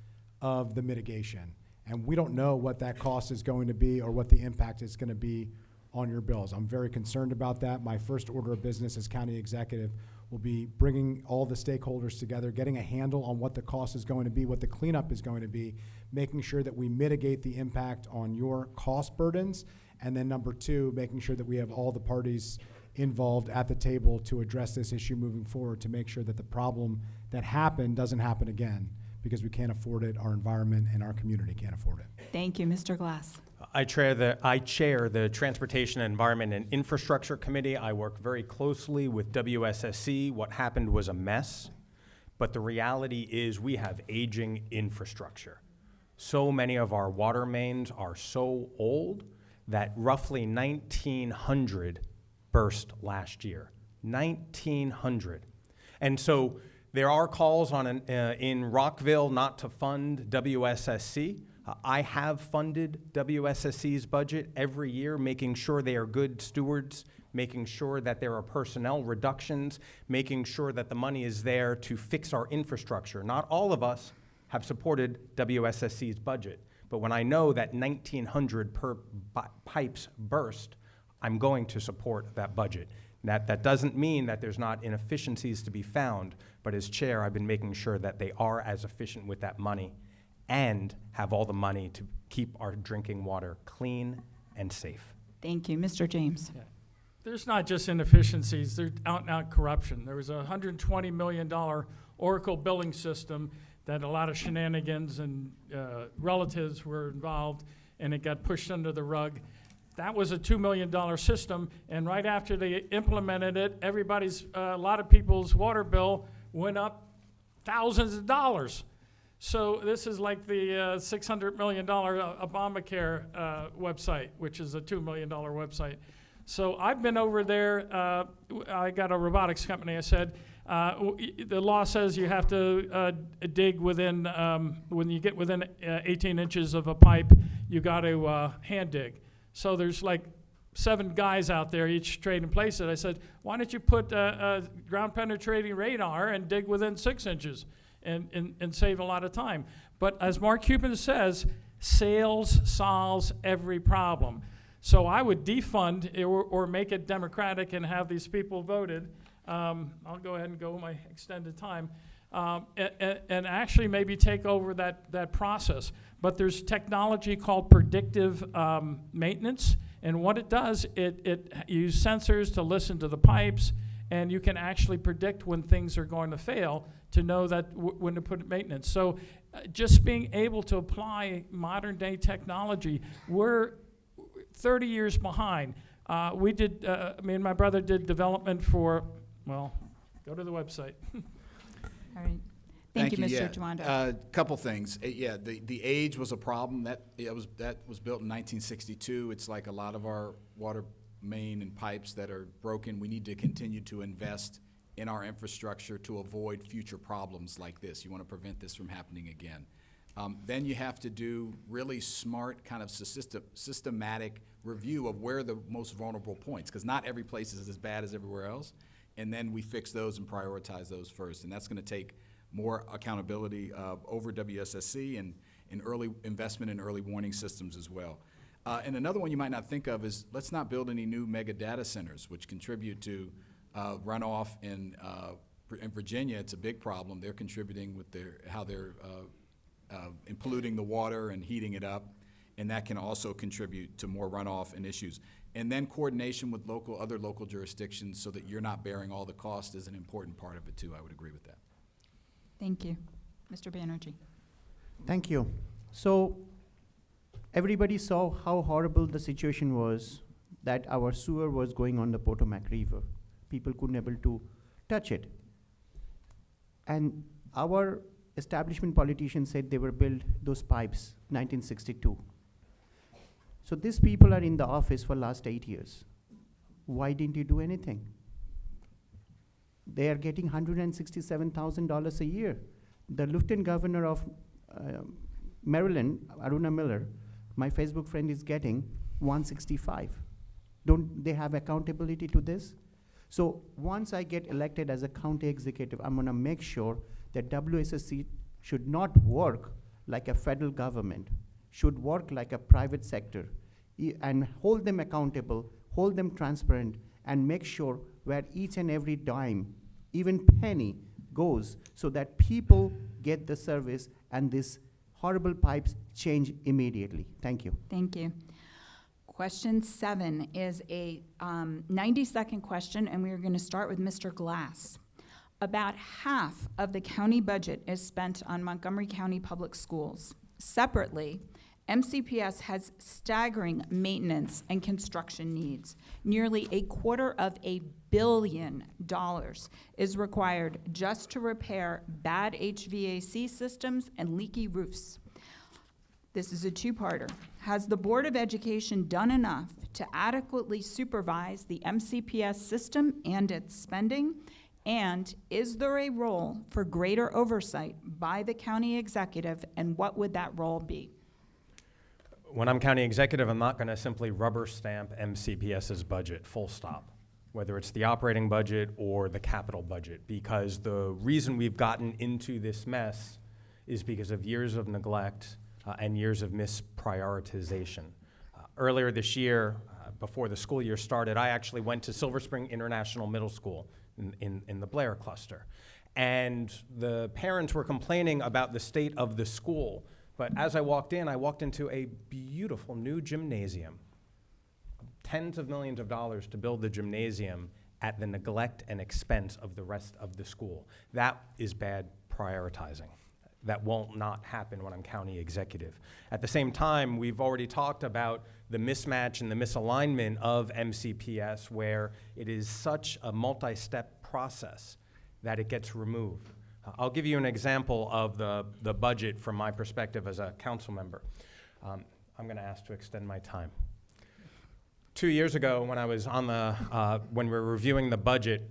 S4: of the mitigation. And we don't know what that cost is going to be or what the impact is going to be on your bills. I'm very concerned about that. My first order of business as county executive will be bringing all the stakeholders together, getting a handle on what the cost is going to be, what the cleanup is going to be, making sure that we mitigate the impact on your cost burdens, and then number two, making sure that we have all the parties involved at the table to address this issue moving forward, to make sure that the problem that happened doesn't happen again, because we can't afford it, our environment and our community can't afford it.
S2: Thank you, Mr. Glass.
S5: I chair the Transportation, Environment, and Infrastructure Committee. I work very closely with WSSC. What happened was a mess, but the reality is we have aging infrastructure. So many of our water mains are so old that roughly 1,900 burst last year. 1,900. And so there are calls on in Rockville not to fund WSSC. I have funded WSSC's budget every year, making sure they are good stewards, making sure that there are personnel reductions, making sure that the money is there to fix our infrastructure. Not all of us have supported WSSC's budget, but when I know that 1,900 pipes burst, I'm going to support that budget. That doesn't mean that there's not inefficiencies to be found, but as chair, I've been making sure that they are as efficient with that money and have all the money to keep our drinking water clean and safe.
S2: Thank you, Mr. James.
S6: There's not just inefficiencies, there's out-and-out corruption. There was a $120 million Oracle billing system that a lot of shenanigans and relatives were involved, and it got pushed under the rug. That was a $2 million system, and right after they implemented it, a lot of people's water bill went up thousands of dollars. So this is like the $600 million Obamacare website, which is a $2 million website. So I've been over there. I got a robotics company. I said, the law says you have to dig within, when you get within 18 inches of a pipe, you got to hand dig. So there's like 7 guys out there, each trading places. I said, why don't you put a ground penetrating radar and dig within 6 inches and save a lot of time? But as Mark Cuban says, sales solves every problem. So I would defund or make it democratic and have these people voted. I'll go ahead and go my extended time. And actually maybe take over that process. But there's technology called predictive maintenance, and what it does, it uses sensors to listen to the pipes, and you can actually predict when things are going to fail to know that when to put maintenance. So just being able to apply modern day technology, we're 30 years behind. Me and my brother did development for, well, go to the website.
S2: All right. Thank you, Mr.
S7: Yeah.
S2: Juanda.
S7: Couple things. The age was a problem. That was built in 1962. It's like a lot of our water main and pipes that are broken. We need to continue to invest in our infrastructure to avoid future problems like this. You want to prevent this from happening again. Then you have to do really smart kind of systematic review of where the most vulnerable points, because not every place is as bad as everywhere else. And then we fix those and prioritize those first. And that's going to take more accountability over WSSC and early investment in early warning systems as well. And another one you might not think of is let's not build any new mega data centers, which contribute to runoff in Virginia. It's a big problem. They're contributing with how they're polluting the water and heating it up, and that can also contribute to more runoff and issues. And then coordination with other local jurisdictions so that you're not bearing all the cost is an important part of it too. I would agree with that.
S2: Thank you. Mr. Banerjee.
S3: Thank you. So everybody saw how horrible the situation was, that our sewer was going on the Potomac River. People couldn't able to touch it. And our establishment politicians said they were built those pipes 1962. So these people are in the office for last 8 years. Why didn't you do anything? They are getting $167,000 a year. The Lieutenant Governor of Maryland, Aruna Miller, my Facebook friend, is getting $165,000. Don't they have accountability to this? So once I get elected as a county executive, I'm gonna make sure that WSSC should not work like a federal government, should work like a private sector, and hold them accountable, hold them transparent, and make sure where each and every dime, even penny, goes so that people get the service and these horrible pipes change immediately. Thank you.
S2: Thank you. Question 7 is a 90-second question, and we are going to start with Mr. Glass. About half of the county budget is spent on Montgomery County Public Schools. Separately, MCPS has staggering maintenance and construction needs. Nearly $250 million is required just to repair bad HVAC systems and leaky roofs. This is a two-parter. Has the Board of Education done enough to adequately supervise the MCPS system and its spending? And is there a role for greater oversight by the county executive, and what would that role be?
S5: When I'm county executive, I'm not going to simply rubber stamp MCPS's budget, full stop, whether it's the operating budget or the capital budget, because the reason we've gotten into this mess is because of years of neglect and years of misprioritization. Earlier this year, before the school year started, I actually went to Silver Spring International Middle School in the Blair cluster. And the parents were complaining about the state of the school. But as I walked into a beautiful new gymnasium. Tens of millions of dollars to build the gymnasium at the neglect and expense of the rest of the school. That is bad prioritizing. That won't not happen when I'm county executive. At the same time, we've already talked about the mismatch and the misalignment of MCPS, where it is such a multi-step process that it gets removed. I'll give you an example of the budget from my perspective as a council member. I'm going to ask to extend my time. 2 years ago, when I was on when we were reviewing the budget,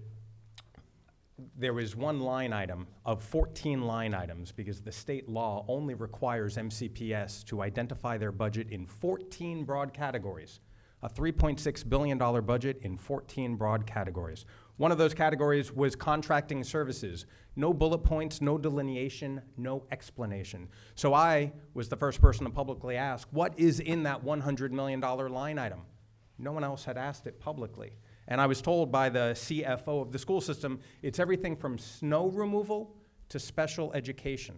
S5: there was one line item of 14 line items, because the state law only requires MCPS to identify their budget in 14 broad categories. a $3.6 billion budget in 14 broad categories. One of those categories was contracting services. No bullet points, no delineation, no explanation. So I was the first person to publicly ask, what is in that $100 million line item? No one else had asked it publicly. And I was told by the CFO of the school system, it's everything from snow removal to special education,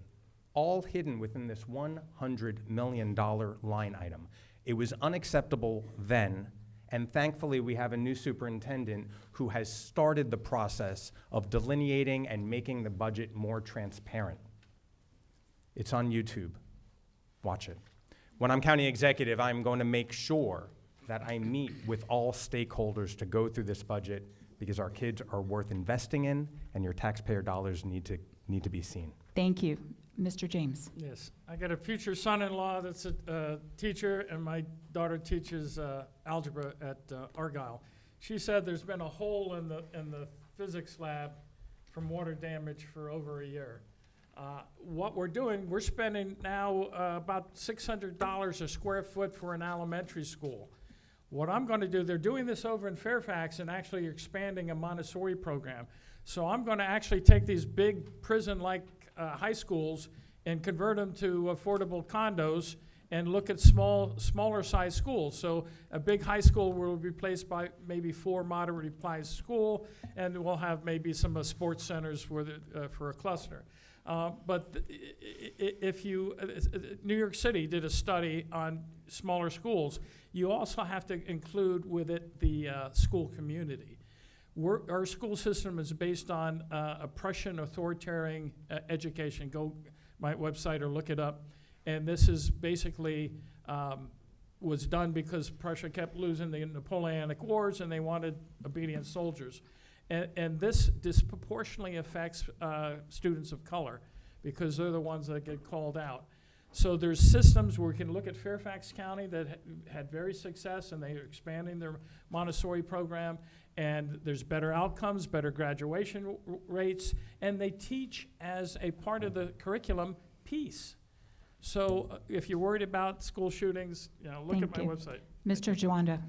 S5: all hidden within this $100 million line item. It was unacceptable then, and thankfully we have a new superintendent who has started the process of delineating and making the budget more transparent. It's on YouTube. Watch it. When I'm county executive, I'm going to make sure that I meet with all stakeholders to go through this budget, because our kids are worth investing in, and your taxpayer dollars need to be seen.
S2: Thank you. Mr. James.
S6: Yes, I got a future son-in-law that's a teacher, and my daughter teaches algebra at Argyle. She said there's been a hole in the physics lab from water damage for over a year. What we're doing, we're spending now about $600 a square foot for an elementary school. What I'm going to do, they're doing this over in Fairfax and actually expanding a Montessori program. So I'm going to actually take these big prison-like high schools and convert them to affordable condos and look at smaller size schools. So a big high school will be replaced by maybe 4 moderately priced school, and we'll have maybe some sports centers for a cluster. But if you, New York City did a study on smaller schools. You also have to include with it the school community. Our school system is based on oppression, authoritarian education. Go my website or look it up. And this is basically was done because Prussia kept losing the Napoleonic Wars and they wanted obedient soldiers. And this disproportionately affects students of color because they're the ones that get called out. So there's systems where we can look at Fairfax County that had very success, and they're expanding their Montessori program, and there's better outcomes, better graduation rates, and they teach as a part of the curriculum peace. So if you're worried about school shootings, look at my website.
S2: Mr. Jawanda.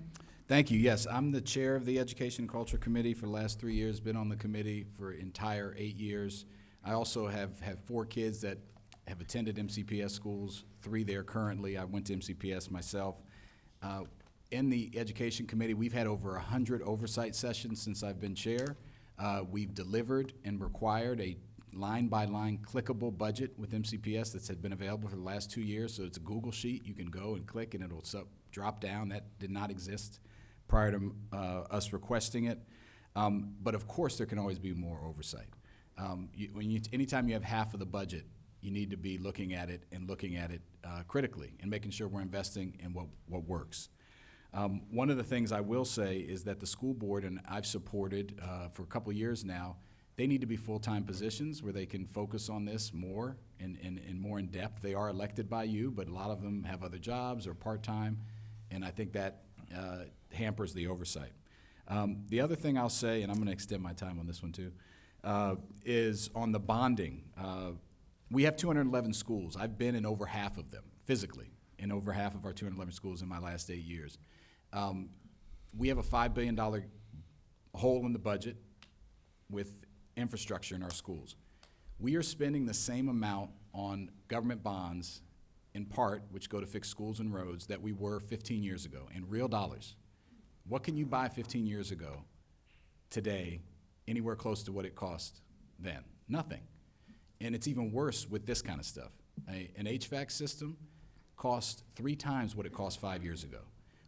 S7: Thank you. Yes, I'm the chair of the Education and Culture Committee for the last 3 years, been on the committee for entire 8 years. I also have 4 kids that have attended MCPS schools, 3 there currently. I went to MCPS myself. In the Education Committee, we've had over 100 oversight sessions since I've been chair. We've delivered and required a line-by-line clickable budget with MCPS that's had been available for the last 2 years. So it's a Google sheet. You can go and click and it'll drop down. That did not exist prior to us requesting it. But of course, there can always be more oversight. Anytime you have half of the budget, you need to be looking at it critically and making sure we're investing in what works. One of the things I will say is that the school board, and I've supported for a couple of years now, they need to be full-time positions where they can focus on this more and more in depth. They are elected by you, but a lot of them have other jobs or part-time, and I think that hampers the oversight. The other thing I'll say, and I'm going to extend my time on this one too, is on the bonding. We have 211 schools. I've been in over half of them, physically, in over half of our 211 schools in my last 8 years. We have a $5 billion hole in the budget with infrastructure in our schools. We are spending the same amount on government bonds, in part, which go to fix schools and roads, that we were 15 years ago, in real dollars. What can you buy 15 years ago, today, anywhere close to what it cost then? Nothing. And it's even worse with this kind of stuff. An HVAC system costs 3 times what it cost 5 years ago.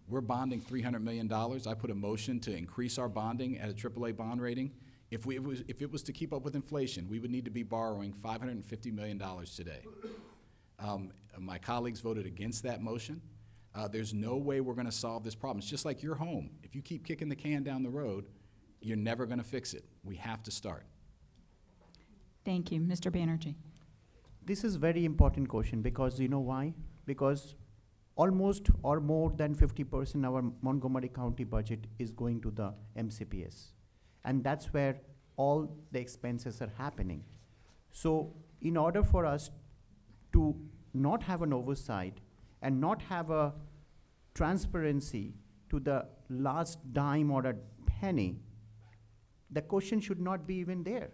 S7: We're bonding $300 million. I put a motion to increase our bonding at a AAA bond rating. If it was to keep up with inflation, we would need to be borrowing $550 million today. My colleagues voted against that motion. There's no way we're going to solve this problem. It's just like your home. If you keep kicking the can down the road, you're never going to fix it. We have to start.
S2: Thank you. Mr. Banerjee.
S3: This is very important question because you know why? Because almost or more than 50% of our Montgomery County budget is going to the MCPS. And that's where all the expenses are happening. So in order for us to not have an oversight and not have a transparency to the last dime or a penny, the question should not be even there.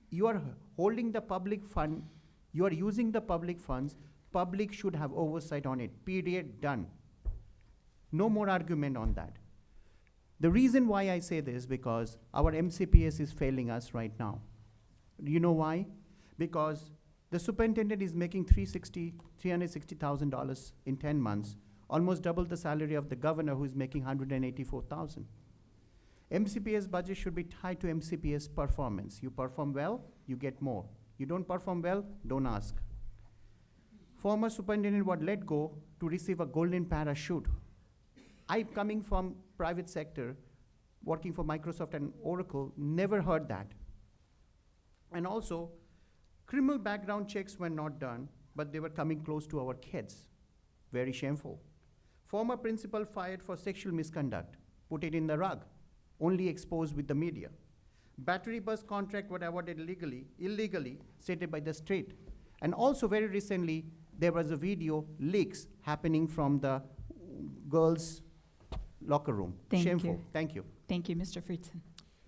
S3: You are holding the public fund, you are using the public funds, public should have oversight on it, period, done. No more argument on that. The reason why I say this, because our MCPS is failing us right now. You know why? Because the superintendent is making $360,000 in 10 months, almost double the salary of the governor, who is making $184,000. MCPS budget should be tied to MCPS performance. You perform well, you get more. You don't perform well, don't ask. Former superintendent was let go to receive a golden parachute. I, coming from private sector, working for Microsoft and Oracle, never heard that. And also, criminal background checks were not done, but they were coming close to our kids. Very shameful. Former principal fired for sexual misconduct, put it in the rug, only exposed with the media. Battery bus contract were awarded illegally stated by the state. And also very recently, there was a video leaks happening from the girls' locker room.
S2: Thank
S3: Shameful.
S2: you.
S3: Thank you.
S2: Thank you, Mr. Friedson.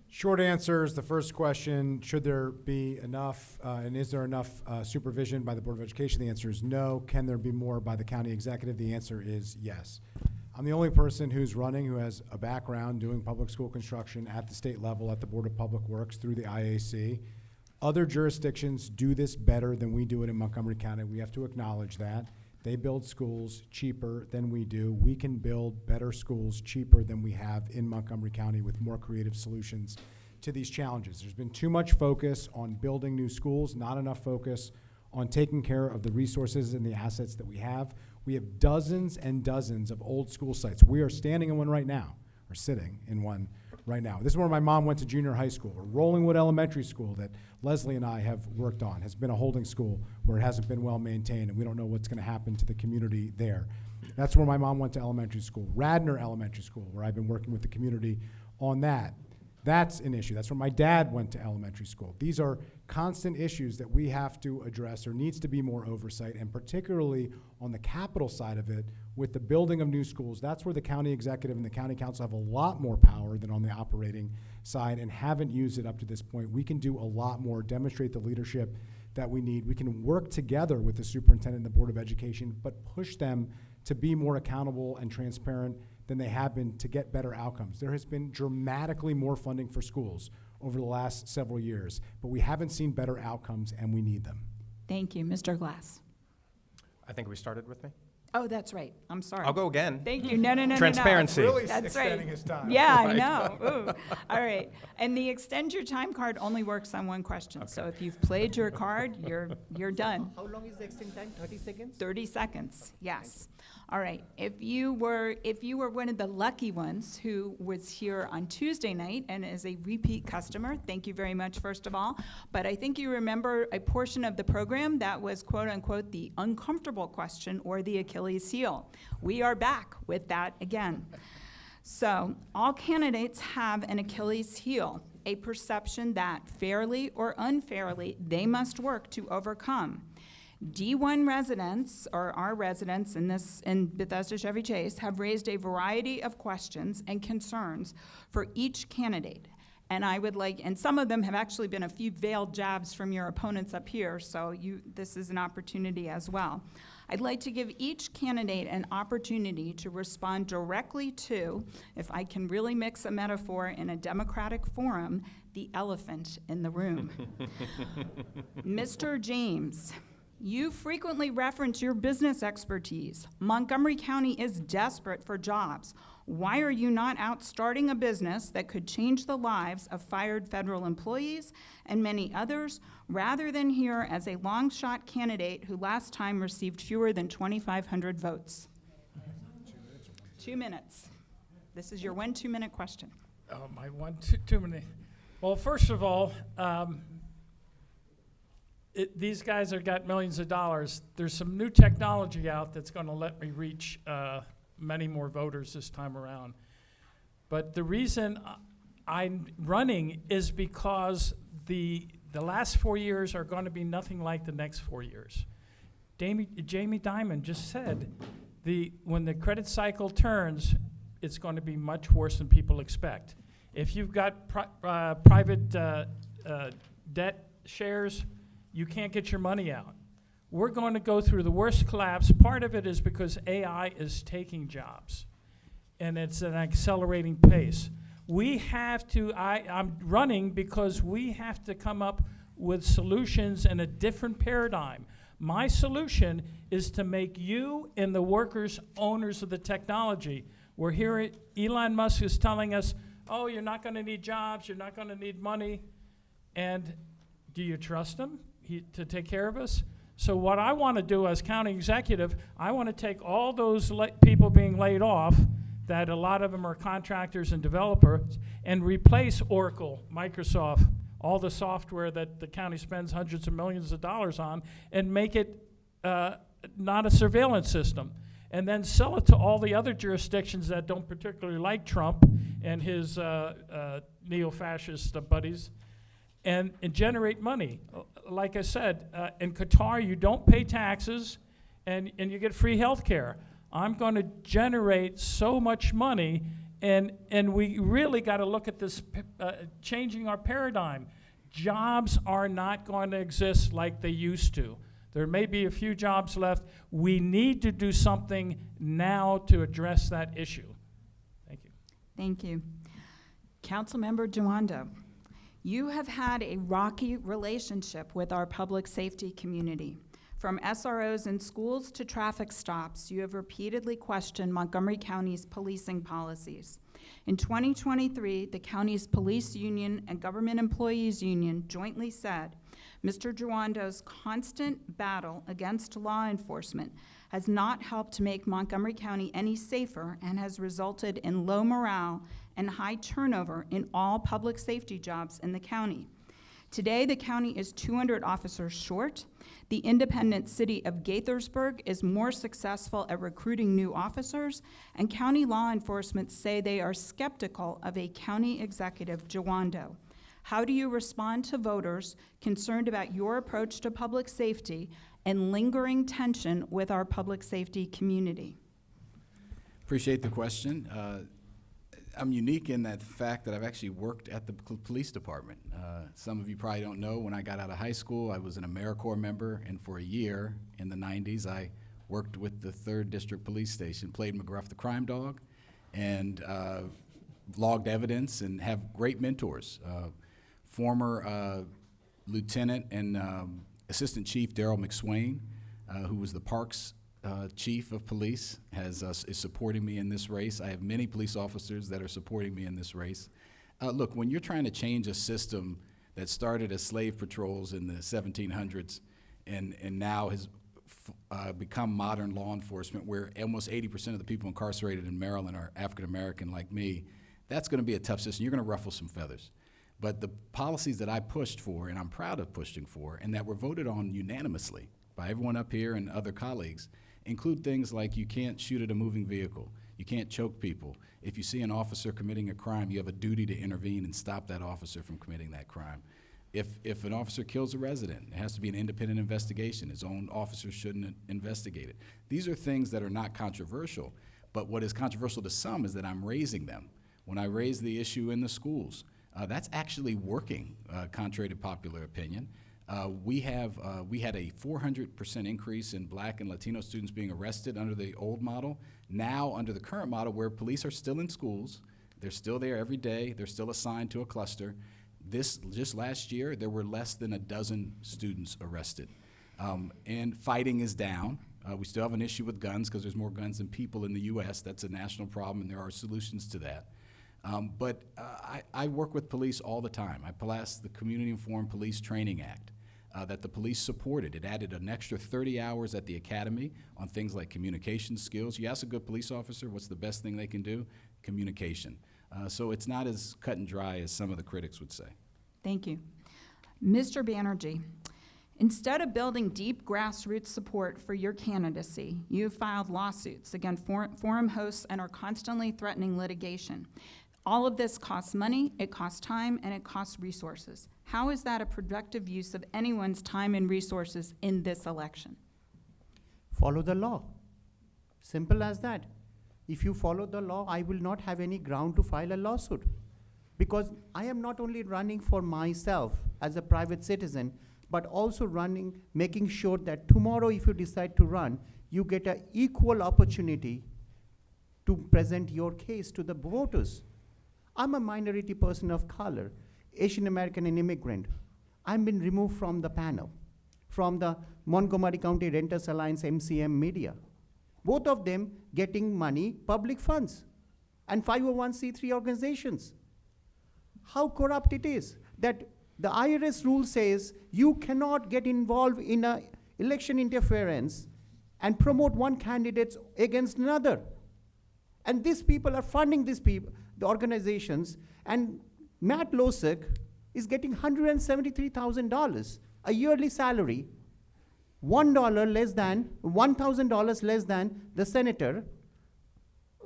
S4: Short answers. The first question, should there be enough, and is there enough supervision by the Board of Education? The answer is no. Can there be more by the county executive? The answer is yes. I'm the only person who's running who has a background doing public school construction at the state level at the Board of Public Works through the IAC. Other jurisdictions do this better than we do it in Montgomery County. We have to acknowledge that. They build schools cheaper than we do. We can build better schools cheaper than we have in Montgomery County with more creative solutions to these challenges. There's been too much focus on building new schools, not enough focus on taking care of the resources and the assets that we have. We have dozens and dozens of old school sites. We are standing in one right now, or sitting in one right now. This is where my mom went to junior high school. Rollingwood Elementary School that Leslie and I have worked on has been a holding school where it hasn't been well maintained, and we don't know what's going to happen to the community there. That's where my mom went to elementary school. Radnor Elementary School, where I've been working with the community on that. That's an issue. That's where my dad went to elementary school. These are constant issues that we have to address. There needs to be more oversight, and particularly on the capital side of it, with the building of new schools. That's where the county executive and the county council have a lot more power than on the operating side and haven't used it up to this point. We can do a lot more, demonstrate the leadership that we need. We can work together with the superintendent and the Board of Education, but push them to be more accountable and transparent than they have been to get better outcomes. There has been dramatically more funding for schools over the last several years, but we haven't seen better outcomes, and we need them.
S2: Thank you, Mr. Glass.
S5: I think we started with me.
S2: Oh, that's right. I'm sorry.
S5: I'll go again.
S2: Thank you. No.
S5: Transparency.
S4: Really
S2: That's
S4: extending
S2: right.
S4: his time.
S2: Yeah, I
S5: Right.
S2: know. Ooh. All right. And the extend your time card only works on one question. So if you've played your card, you're done.
S3: How long is the extend time? 30 seconds?
S2: 30 seconds, yes. All right, if you were one of the lucky ones who was here on Tuesday night and is a repeat customer, thank you very much, first of all. But I think you remember a portion of the program that was quote unquote the uncomfortable question or the Achilles heel. We are back with that again. So all candidates have an Achilles heel, a perception that fairly or unfairly they must work to overcome. D1 residents, or our residents in Bethesda Chevy Chase, have raised a variety of questions and concerns for each candidate. And I would like, and some of them have actually been a few veiled jabs from your opponents up here, so this is an opportunity as well. I'd like to give each candidate an opportunity to respond directly to, if I can really mix a metaphor in a democratic forum, the elephant in the room. Mr. James, you frequently reference your business expertise. Montgomery County is desperate for jobs. Why are you not out starting a business that could change the lives of fired federal employees and many others, rather than here as a long-shot candidate who last time received fewer than 2,500 votes? 2 minutes. This is your 1 2-minute question.
S6: Oh, my 1 2 minute. Well, first of all, these guys have got millions of dollars. There's some new technology out that's going to let me reach many more voters this time around. But the reason I'm running is because the last 4 years are going to be nothing like the next 4 years. Jamie Dimon just said when the credit cycle turns, it's going to be much worse than people expect. If you've got private debt shares, you can't get your money out. We're going to go through the worst collapse. Part of it is because AI is taking jobs, and it's an accelerating pace. We have to, I'm running because we have to come up with solutions in a different paradigm. My solution is to make you and the workers owners of the technology. We're here, Elon Musk is telling us, oh, you're not going to need jobs, you're not going to need money. And do you trust him to take care of us? So what I want to do as county executive, I want to take all those people being laid off, that a lot of them are contractors and developers, and replace Oracle, Microsoft, all the software that the county spends hundreds of millions of dollars on, and make it not a surveillance system. And then sell it to all the other jurisdictions that don't particularly like Trump and his neo-fascist buddies, and generate money. Like I said, in Qatar, you don't pay taxes, and you get free health care. I'm going to generate so much money, and we really got to look at this, changing our paradigm. Jobs are not going to exist like they used to. There may be a few jobs left. We need to do something now to address that issue. Thank you.
S2: Thank you. Councilmember Joando, you have had a rocky relationship with our public safety community. From SROs in schools to traffic stops, you have repeatedly questioned Montgomery County's policing policies. In 2023, the county's police union and government employees union jointly said, Mr. Joando's constant battle against law enforcement has not helped to make Montgomery County any safer and has resulted in low morale and high turnover in all public safety jobs in the county. Today, the county is 200 officers short. The independent city of Gaithersburg is more successful at recruiting new officers, and county law enforcement say they are skeptical of a county executive, Joando. How do you respond to voters concerned about your approach to public safety and lingering tension with our public safety community?
S7: Appreciate the question. I'm unique in that fact that I've actually worked at the police department. Some of you probably don't know, when I got out of high school, I was an AmeriCorps member, and for a year in the 90s, I worked with the 3rd District Police Station, played McGruff the crime dog, and logged evidence, and have great mentors. Former Lieutenant and Assistant Chief Daryl McSwain, who was the Parks Chief of Police, is supporting me in this race. I have many police officers that are supporting me in this race. Look, when you're trying to change a system that started as slave patrols in the 1700s and now has become modern law enforcement, where almost 80% of the people incarcerated in Maryland are African American like me, that's going to be a tough system. You're going to ruffle some feathers. But the policies that I pushed for, and I'm proud of pushing for, and that were voted on unanimously by everyone up here and other colleagues, include things like you can't shoot at a moving vehicle, you can't choke people. If you see an officer committing a crime, you have a duty to intervene and stop that officer from committing that crime. If an officer kills a resident, it has to be an independent investigation. His own officer shouldn't investigate it. These are things that are not controversial, but what is controversial to some is that I'm raising them. When I raise the issue in the schools, that's actually working, contrary to popular opinion. We had a 400% increase in Black and Latino students being arrested under the old model. Now, under the current model, where police are still in schools, they're still there every day, they're still assigned to a cluster. Just last year, there were less than a dozen students arrested. And fighting is down. We still have an issue with guns because there's more guns than people in the U.S. That's a national problem, and there are solutions to that. But I work with police all the time. I passed the Community Informed Police Training Act that the police supported. It added an extra 30 hours at the academy on things like communication skills. You ask a good police officer what's the best thing they can do? Communication. So it's not as cut and dry as some of the critics would say.
S2: Thank you. Mr. Banerjee, instead of building deep grassroots support for your candidacy, you filed lawsuits against forum hosts and are constantly threatening litigation. All of this costs money, it costs time, and it costs resources. How is that a productive use of anyone's time and resources in this election?
S3: Follow the law. Simple as that. if you follow the law, I will not have any ground to file a lawsuit. Because I am not only running for myself as a private citizen, but also making sure that tomorrow if you decide to run, you get an equal opportunity to present your case to the voters. I'm a minority person of color, Asian American and immigrant. I've been removed from the panel, from the Montgomery County Renters Alliance MCM media. Both of them getting money, public funds, and 501c3 organizations. How corrupt it is that the IRS rule says you cannot get involved in an election interference and promote one candidate against another. And these people are funding these people, the organizations, and Matt Losek is getting $173,000 a yearly salary, $1 less than, $1,000 less than the senator,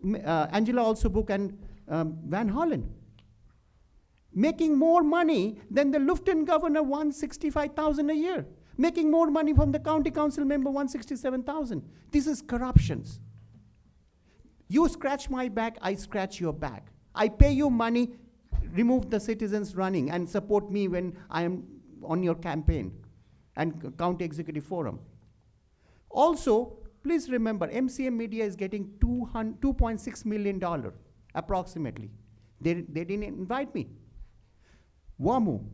S3: Angela Alsobook and Van Hollen. Making more money than the lieutenant governor, $165,000 a year. Making more money from the county council member, $167,000. This is corruptions. You scratch my back, I scratch your back. I pay you money, remove the citizens running, and support me when I am on your campaign and county executive forum. Also, please remember, MCM Media is getting $2.6 million, approximately. They didn't invite me. WAMU,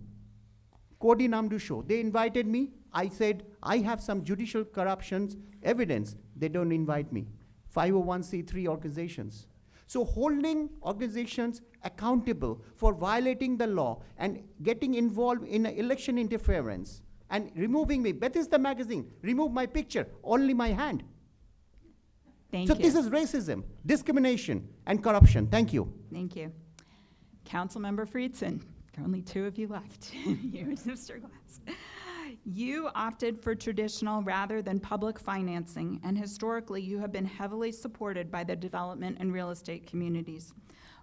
S3: Cody Namdu show, they invited me. I said, I have some judicial corruptions evidence. They don't invite me. 501c3 organizations. So holding organizations accountable for violating the law and getting involved in election interference and removing me. Bethesda magazine, remove my picture, only my hand.
S2: Thank
S3: So
S2: you.
S3: this is racism, discrimination, and corruption. Thank you.
S2: Thank you. Councilmember Friedson, there are only two of you left. Here's Mr. Glass. You opted for traditional rather than public financing, and historically you have been heavily supported by the development and real estate communities.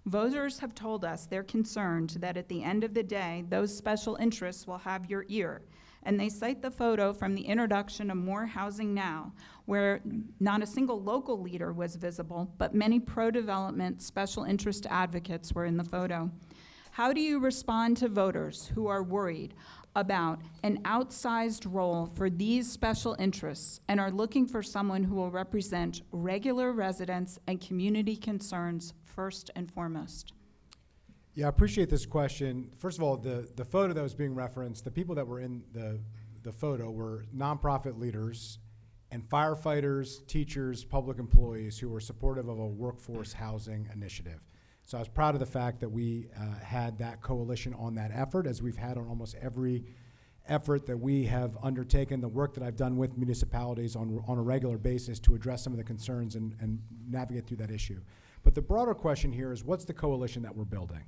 S2: Voters have told us they're concerned that at the end of the day, those special interests will have your ear. And they cite the photo from the introduction of More Housing Now, where not a single local leader was visible, but many pro-development special interest advocates were in the photo. How do you respond to voters who are worried about an outsized role for these special interests and are looking for someone who will represent regular residents and community concerns first and foremost?
S4: Yeah, I appreciate this question. First of all, the photo that was being referenced, the people that were in the photo were nonprofit leaders and firefighters, teachers, public employees who were supportive of a workforce housing initiative. So I was proud of the fact that we had that coalition on that effort, as we've had on almost every effort that we have undertaken, the work that I've done with municipalities on a regular basis to address some of the concerns and navigate through that issue. But the broader question here is, what's the coalition that we're building?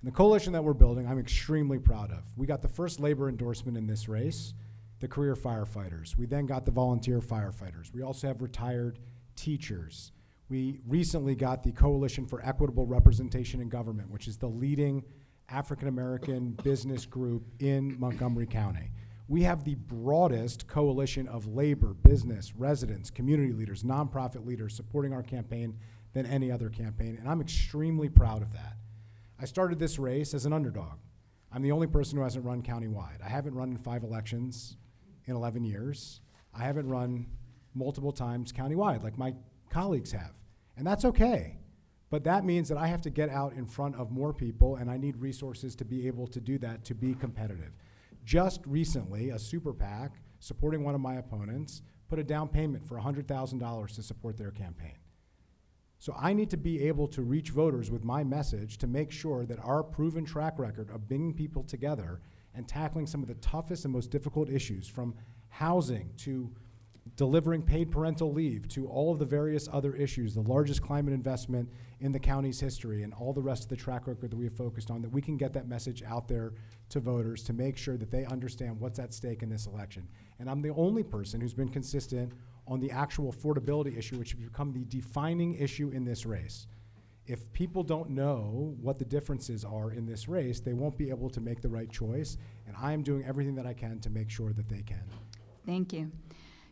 S4: And the coalition that we're building, I'm extremely proud of. We got the first labor endorsement in this race, the career firefighters. We then got the volunteer firefighters. We also have retired teachers. We recently got the Coalition for Equitable Representation in Government, which is the leading African-American business group in Montgomery County. We have the broadest coalition of labor, business, residents, community leaders, nonprofit leaders supporting our campaign than any other campaign, and I'm extremely proud of that. I started this race as an underdog. I'm the only person who hasn't run countywide. I haven't run in 5 elections in 11 years. I haven't run multiple times countywide like my colleagues have. And that's okay. But that means that I have to get out in front of more people, and I need resources to be able to do that, to be competitive. Just recently, a super PAC supporting one of my opponents put a down payment for $100,000 to support their campaign. So I need to be able to reach voters with my message to make sure that our proven track record of bringing people together and tackling some of the toughest and most difficult issues, from housing to delivering paid parental leave to all of the various other issues, the largest climate investment in the county's history, and all the rest of the track record that we have focused on, that we can get that message out there to voters to make sure that they understand what's at stake in this election. And I'm the only person who's been consistent on the actual affordability issue, which has become the defining issue in this race. If people don't know what the differences are in this race, they won't be able to make the right choice, and I am doing everything that I can to make sure that they can.
S2: Thank you.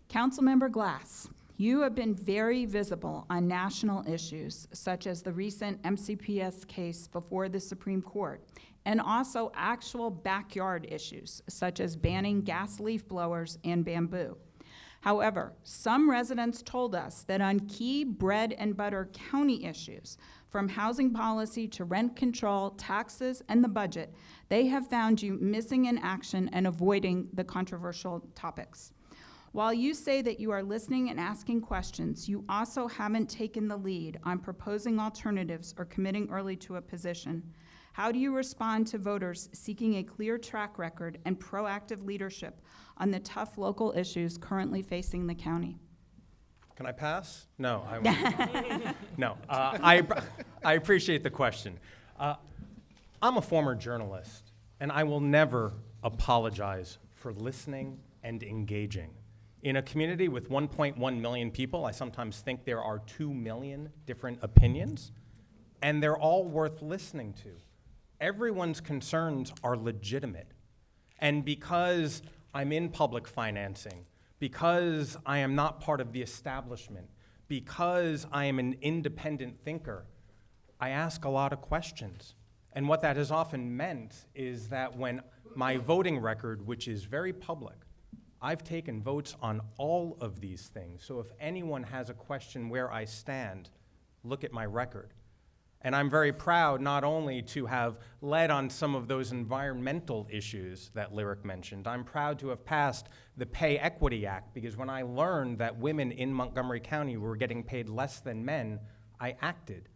S2: Councilmember Glass, You have been very visible on national issues, such as the recent MCPS case before the Supreme Court, and also actual backyard issues, such as banning gas leaf blowers and bamboo. However, some residents told us that on key bread and butter county issues, from housing policy to rent control, taxes, and the budget, they have found you missing in action and avoiding the controversial topics. While you say that you are listening and asking questions, you also haven't taken the lead on proposing alternatives or committing early to a position. How do you respond to voters seeking a clear track record and proactive leadership on the tough local issues currently facing the county?
S5: Can I pass? No, I won't. No, I appreciate the question. I'm a former journalist, and I will never apologize for listening and engaging. In a community with 1.1 million people, I sometimes think there are 2 million different opinions, and they're all worth listening to. Everyone's concerns are legitimate. And because I'm in public financing, because I am not part of the establishment, because I am an independent thinker, I ask a lot of questions. And what that has often meant is that when my voting record, which is very public, I've taken votes on all of these things. So if anyone has a question where I stand, look at my record. And I'm very proud not only to have led on some of those environmental issues that Lyric mentioned, I'm proud to have passed the Pay Equity Act, because when I learned that women in Montgomery County were getting paid less than men, I acted.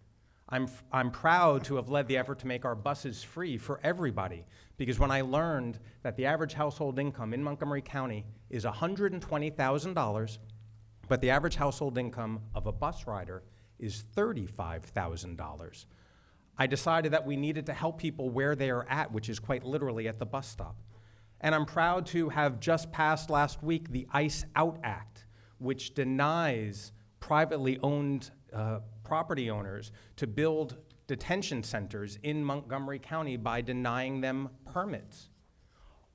S5: I'm proud to have led the effort to make our buses free for everybody, because when I learned that the average household income in Montgomery County is $120,000, but the average household income of a bus rider is $35,000. I decided that we needed to help people where they are at, which is quite literally at the bus stop. And I'm proud to have just passed last week the ICE Out Act, which denies privately owned property owners to build detention centers in Montgomery County by denying them permits.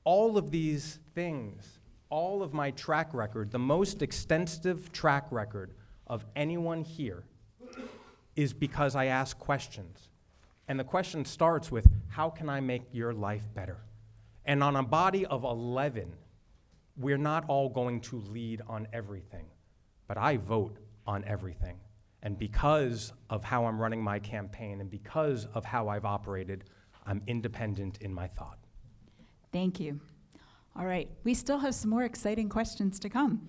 S5: All of these things, all of my track record, the most extensive track record of anyone here, is because I ask questions. And the question starts with, how can I make your life better? And on a body of 11, we're not all going to lead on everything, but I vote on everything. And because of how I'm running my campaign and because of how I've operated, I'm independent in my thought.
S2: Thank you. All right, we still have some more exciting questions to come.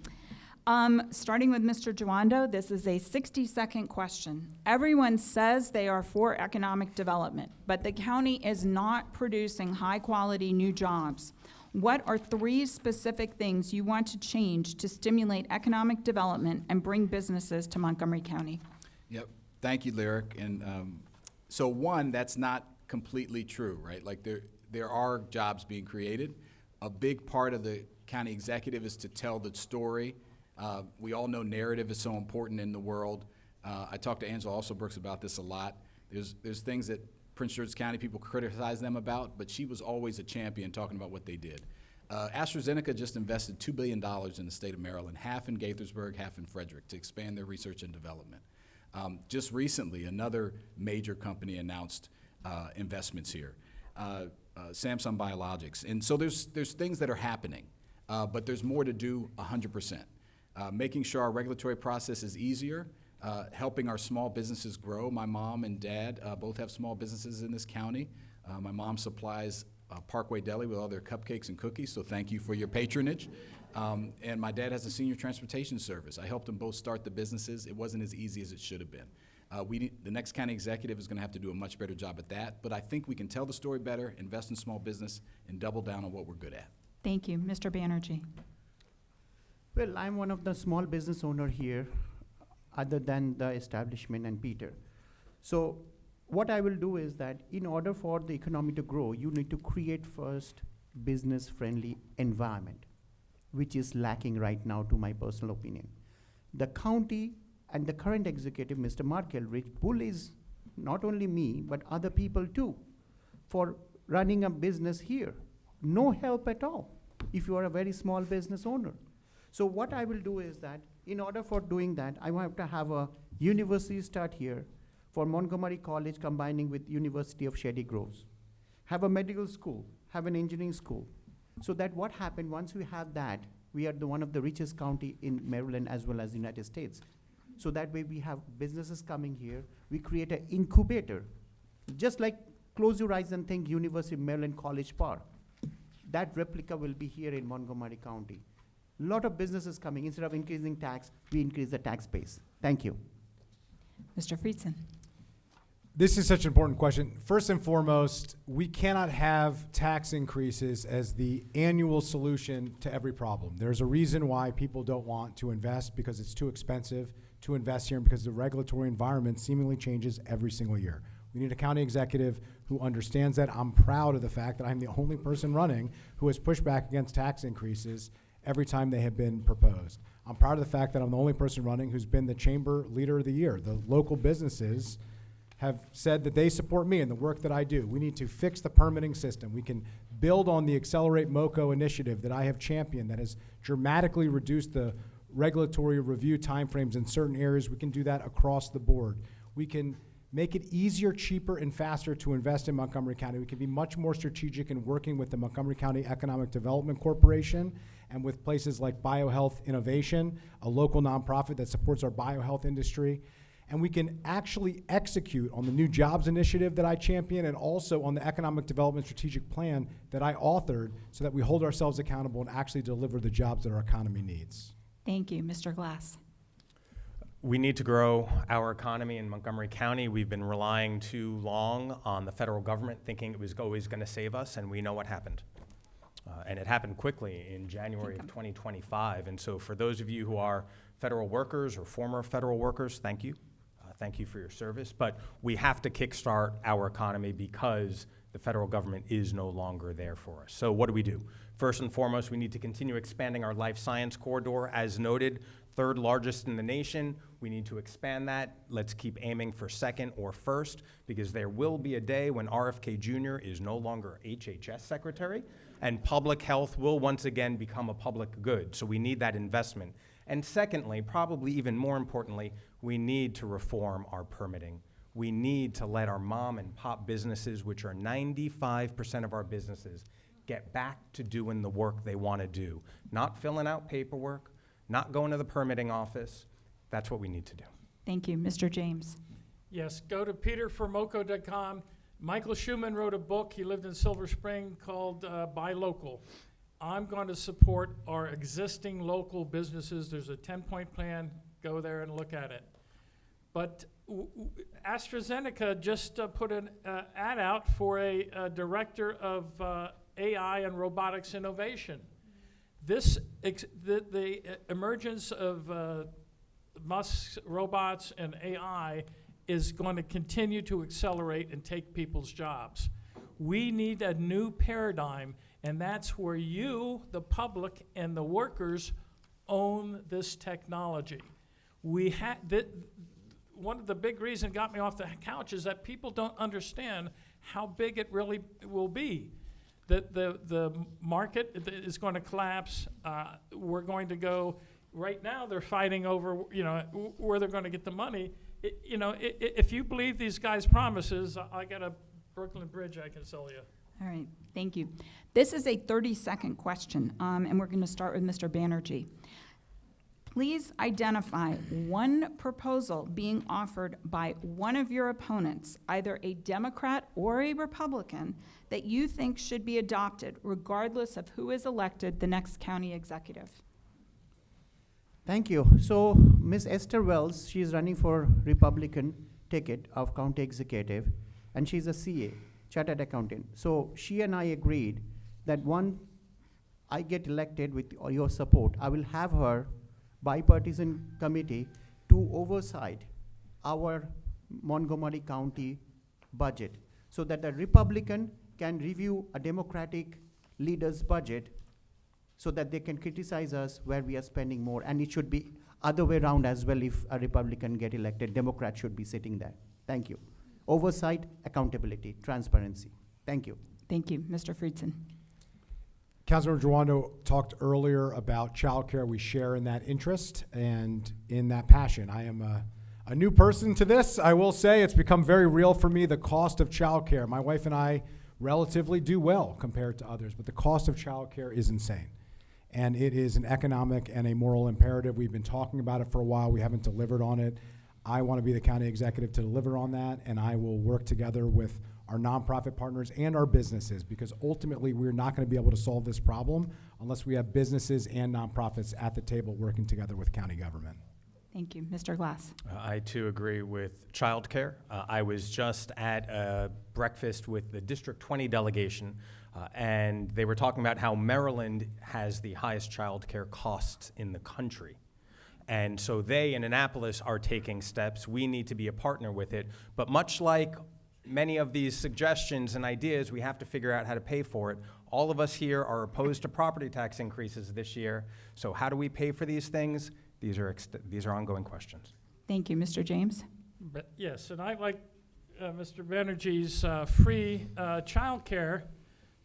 S2: Starting with Mr. Jawando, this is a 60-second question. Everyone says they are for economic development, but the county is not producing high-quality new jobs. What are 3 specific things you want to change to stimulate economic development and bring businesses to Montgomery County?
S7: Yep, thank you, Lyric. And so one, that's not completely true, right? Like there are jobs being created. A big part of the county executive is to tell the story. We all know narrative is so important in the world. I talked to Angela also Brooks about this a lot. There's things that Prince George's County people criticize them about, but she was always a champion talking about what they did. AstraZeneca just invested $2 billion in the state of Maryland, half in Gaithersburg, half in Frederick, to expand their research and development. Just recently, another major company announced investments here, Samsung Biologics. And so there's things that are happening, but there's more to do 100%. Making sure our regulatory process is easier, helping our small businesses grow. My mom and dad both have small businesses in this county. My mom supplies Parkway Deli with all their cupcakes and cookies, so thank you for your patronage. And my dad has a senior transportation service. I helped them both start the businesses. It wasn't as easy as it should have been. The next county executive is going to have to do a much better job at that, but I think we can tell the story better, invest in small business, and double down on what we're good at.
S2: Thank you. Mr. Banerjee.
S3: Well, I'm one of the small business owner here, other than the establishment and Peter. So what I will do is that in order for the economy to grow, you need to create first business-friendly environment, which is lacking right now, to my personal opinion. The county and the current executive, Mr. Mark Eldridge, bullies not only me, but other people too, for running a business here. No help at all if you are a very small business owner. So what I will do is that In order for doing that, I want to have a university start here for Montgomery College combining with University of Shady Groves. Have a medical school, have an engineering school. So that what happened, once we have that, we are one of the richest county in Maryland as well as the United States. So that way we have businesses coming here, we create an incubator. Just like close your eyes and think University of Maryland College Park. That replica will be here in Montgomery County. Lot of businesses coming. Instead of increasing tax, we increase the tax base. Thank you.
S2: Mr. Friedson.
S4: This is such an important question. First and foremost, we cannot have tax increases as the annual solution to every problem. There's a reason why people don't want to invest, because it's too expensive to invest here and because the regulatory environment seemingly changes every single year. We need a county executive who understands that. I'm proud of the fact that I'm the only person running who has pushed back against tax increases every time they have been proposed. I'm proud of the fact that I'm the only person running who's been the chamber leader of the year. The local businesses have said that they support me in the work that I do. We need to fix the permitting system. We can build on the Accelerate MoCo initiative that I have championed that has dramatically reduced the regulatory review timeframes in certain areas. We can do that across the board. We can make it easier, cheaper, and faster to invest in Montgomery County. We can be much more strategic in working with the Montgomery County Economic Development Corporation and with places like BioHealth Innovation, a local nonprofit that supports our biohealth industry. And we can actually execute on the new jobs initiative that I champion and also on the economic development strategic plan that I authored so that we hold ourselves accountable and actually deliver the jobs that our economy needs.
S2: Thank you. Mr. Glass.
S5: We need to grow our economy in Montgomery County. We've been relying too long on the federal government, thinking it was always going to save us, and we know what happened. And it happened quickly in January of 2025. And so for those of you who are federal workers or former federal workers, thank you. Thank you for your service. But we have to kickstart our economy because the federal government is no longer there for us. So what do? First and foremost, we need to continue expanding our life science corridor. As noted, third largest in the nation. We need to expand that. Let's keep aiming for second or first, because there will be a day when RFK Jr. is no longer HHS secretary, and public health will once again become a public good. So we need that investment. And secondly, probably even more importantly, we need to reform our permitting. We need to let our mom and pop businesses, which are 95% of our businesses, get back to doing the work they want to do, not filling out paperwork, not going to the permitting office. That's what we need to do.
S2: Thank you. Mr. James.
S6: Yes, go to peterformoco.com. Michael Schumann wrote a book, he lived in Silver Spring, called Buy Local. I'm going to support our existing local businesses. There's a 10-point plan. Go there and look at it. But AstraZeneca just put an ad out for a director of AI and robotics innovation. The emergence of Musk's robots and AI is going to continue to accelerate and take people's jobs. We need a new paradigm, and that's where you, the public, and the workers own this technology. One of the big reasons got me off the couch is that people don't understand how big it really will be. The market is going to collapse. We're going to go. Right now, they're fighting over where they're going to get the money. If you believe these guys' promises, I got a Brooklyn Bridge I can sell you.
S2: All right. Thank you. This is a 30-second question, and we're going to start with Mr. Banerjee. Please identify one proposal being offered by one of your opponents, either a Democrat or a Republican, that you think should be adopted, regardless of who is elected the next county executive.
S3: Thank you. So Ms. Esther Wells, she is running for Republican ticket of county executive, and she's a CA, chartered accountant. So she and I agreed that one, I get elected with your support, I will have her bipartisan committee to oversight our Montgomery County budget so that the Republican can review a Democratic leader's budget so that they can criticize us where we are spending more. And it should be other way around as well. If a Republican get elected, Democrat should be sitting there. Thank you. Oversight, accountability, transparency. Thank you.
S2: Thank you. Mr. Friedson.
S4: Councilmember Jawando talked earlier about childcare. We share in that interest and in that passion. I am a new person to this. I will say it's become very real for me, the cost of childcare. My wife and I relatively do well compared to others, but the cost of childcare is insane. And it is an economic and a moral imperative. We've been talking about it for a while. We haven't delivered on it. I want to be the county executive to deliver on that, and I will work together with our nonprofit partners and our businesses, because ultimately we're not going to be able to solve this problem unless we have businesses and nonprofits at the table working together with county government.
S2: Thank you. Mr. Glass.
S5: I too agree with childcare. I was just at a breakfast with the District 20 delegation, and they were talking about how Maryland has the highest childcare costs in the country. And so they in Annapolis are taking steps. We need to be a partner with it. But much like many of these suggestions and ideas, we have to figure out how to pay for it. All of us here are opposed to property tax increases this year. So how do we pay for these things? These are ongoing questions.
S2: Thank you. Mr. James.
S6: But yes, and I like Mr. Banerjee's free childcare,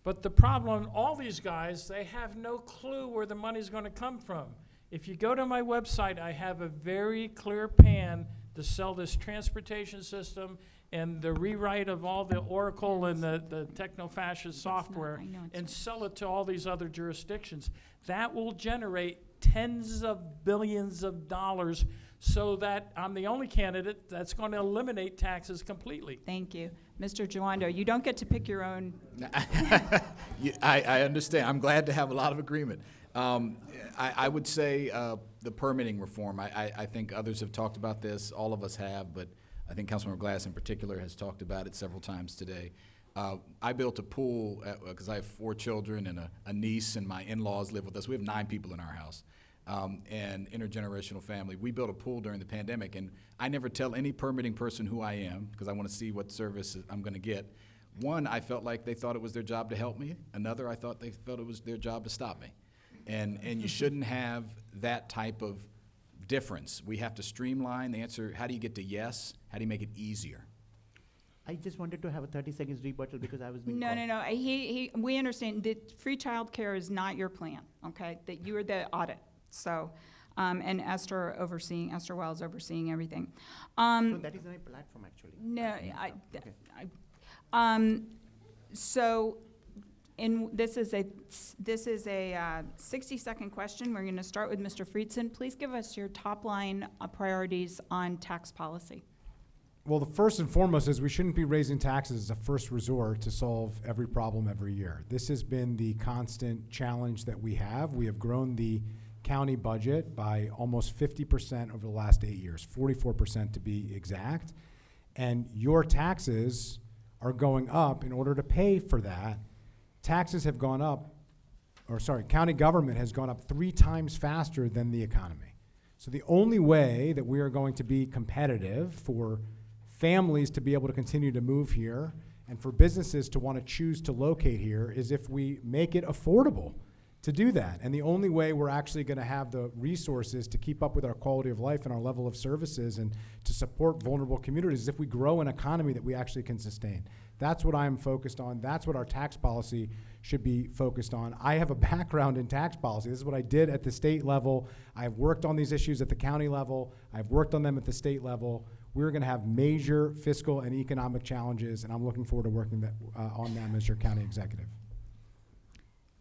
S6: but the problem, all these guys, they have no clue where the money's going to come from. If you go to my website, I have a very clear plan to sell this transportation system and the rewrite of all the Oracle and the techno-fascist software
S2: I know it's
S6: and sell it to all these other jurisdictions. That will generate tens of billions of dollars, so that I'm the only candidate that's going to eliminate taxes completely.
S2: Thank you. Mr. Jawando, you don't get to pick your own.
S7: I understand. I'm glad to have a lot of agreement. I would say the permitting reform. I think others have talked about this. All of us have, but I think Councilmember Glass in particular has talked about it several times today. I built a pool because I have 4 children and a niece, and my in-laws live with us. We have 9 people in our house, and intergenerational family. We built a pool during the pandemic, and I never tell any permitting person who I am because I want to see what service I'm going to get. One, I felt like they thought it was their job to help me. Another, I thought they felt it was their job to stop me. And you shouldn't have that type of difference. We have to streamline the answer. How do you get to yes? How do you make it easier?
S3: I just wanted to have a 30 seconds rebuttal because I was being
S2: No,
S3: called.
S2: no, no. We understand that free childcare is not your plan, okay? That you are the audit. So, and Esther Wells overseeing everything.
S3: No, that is my platform actually.
S2: No,
S3: Okay.
S2: So, this is a 60-second question. We're going to start with Mr. Friedson. Please give us your top line priorities on tax policy.
S4: Well, the first and foremost is we shouldn't be raising taxes as a first resort to solve every problem every year. This has been the constant challenge that we have. We have grown the county budget by almost 50% over the last 8 years, 44% to be exact. And your taxes are going up. In order to pay for that, taxes have gone up, county government has gone up 3 times faster than the economy. So the only way that we are going to be competitive for families to be able to continue to move here and for businesses to want to choose to locate here is if we make it affordable to do that. And the only way we're actually going to have the resources to keep up with our quality of life and our level of services and to support vulnerable communities is if we grow an economy that we actually can sustain. That's what I'm focused on. That's what our tax policy should be focused on. I have a background in tax policy. This is what I did at the state level. I've worked on these issues at the county level. I've worked on them at the state level. We're going to have major fiscal and economic challenges, and I'm looking forward to working on them as your county executive.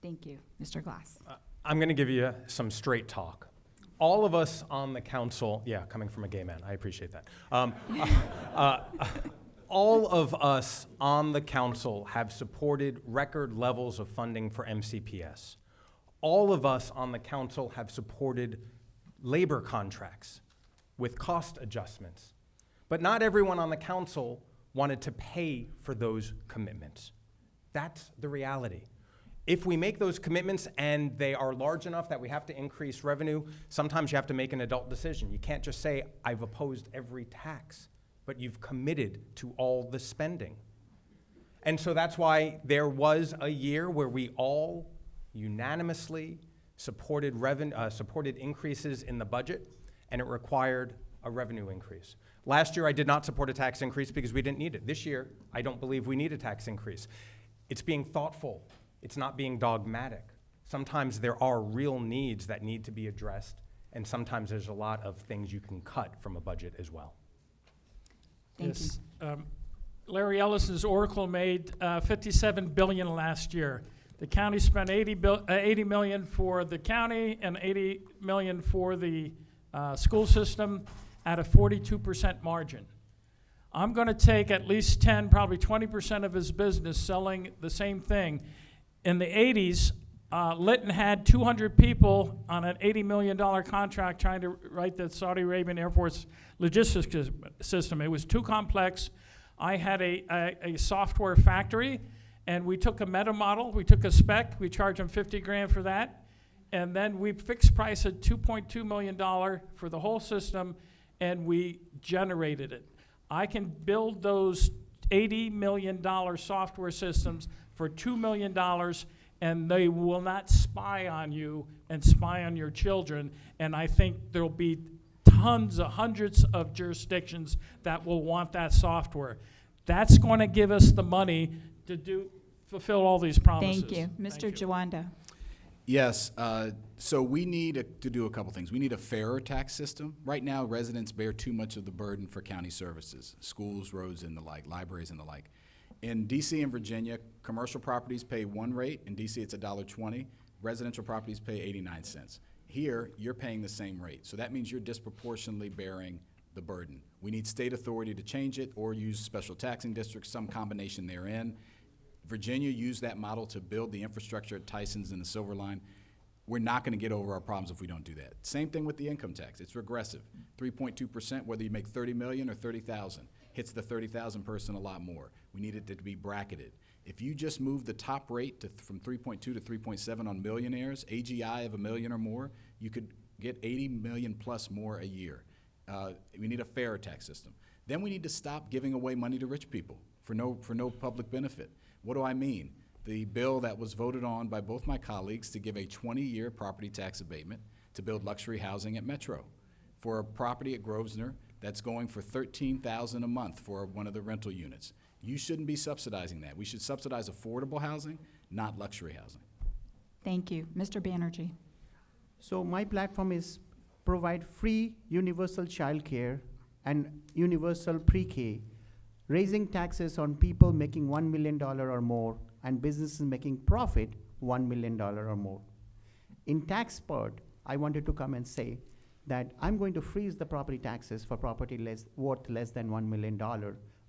S2: Thank you. Mr. Glass.
S5: I'm going to give you some straight talk. All of us on the council, yeah, coming from a gay man, I appreciate that. All of us on the council have supported record levels of funding for MCPS. All of us on the council have supported labor contracts with cost adjustments. But not everyone on the council wanted to pay for those commitments. That's the reality. If we make those commitments and they are large enough that we have to increase revenue, sometimes you have to make an adult decision. You can't just say, I've opposed every tax, but you've committed to all the spending. And so that's why there was a year where we all unanimously supported increases in the budget, and it required a revenue increase. Last year, I did not support a tax increase because we didn't need it. This year, I don't believe we need a tax increase. It's being thoughtful. It's not being dogmatic. Sometimes there are real needs that need to be addressed, and sometimes there's a lot of things you can cut from a budget as well.
S2: Thank you.
S6: Yes. Larry Ellis's Oracle made $57 billion last year. The county spent $80 million for the county and $80 million for the school system at a 42% margin. I'm going to take at least 10, probably 20% of his business selling the same thing. In the 80s, Litton had 200 people on an $80 million contract trying to write the Saudi Arabian Air Force logistics system. It was too complex. I had a software factory, and we took a meta model, we took a spec, we charged them 50 grand for that, and then we fixed price at $2.2 million for the whole system, and we generated it. I can build those $80 million software systems for $2 million, and they will not spy on you and spy on your children. And I think there'll be hundreds of jurisdictions that will want that software. That's going to give us the money to fulfill all these promises.
S2: Thank you. Mr. Jawanda.
S7: Yes, so we need to do a couple things. We need a fairer tax system. Right now, residents bear too much of the burden for county services, schools, roads, and the like, libraries and the like. In DC and Virginia, commercial properties pay one rate. In DC, it's $1.20. Residential properties pay 89 cents. Here, you're paying the same rate. So that means you're disproportionately bearing the burden. We need state authority to change it or use special taxing districts, some combination therein. Virginia used that model to build the infrastructure at Tyson's and the Silver Line. We're not going to get over our problems if we don't do that. Same thing with the income tax. It's regressive. 3.2%, whether you make $30 million or $30,000, hits the 30,000 person a lot more. We need it to be bracketed. If you just move the top rate from 3.2 to 3.7 on millionaires, AGI of $1 million or more, you could get 80 million plus more a year. We need a fairer tax system. Then we need to stop giving away money to rich people for no public benefit. What do I mean? The bill that was voted on by both my colleagues to give a 20-year property tax abatement to build luxury housing at Metro. For a property at Grosvenor that's going for $13,000 a month for one of the rental units. You shouldn't be subsidizing that. We should subsidize affordable housing, not luxury housing.
S2: Thank you. Mr. Banerjee.
S3: So my platform is provide free universal childcare and universal pre-K, raising taxes on people making $1 million or more and businesses making profit $1 million or more. In tax part, I wanted to come and say that I'm going to freeze the property taxes for property worth less than $1 million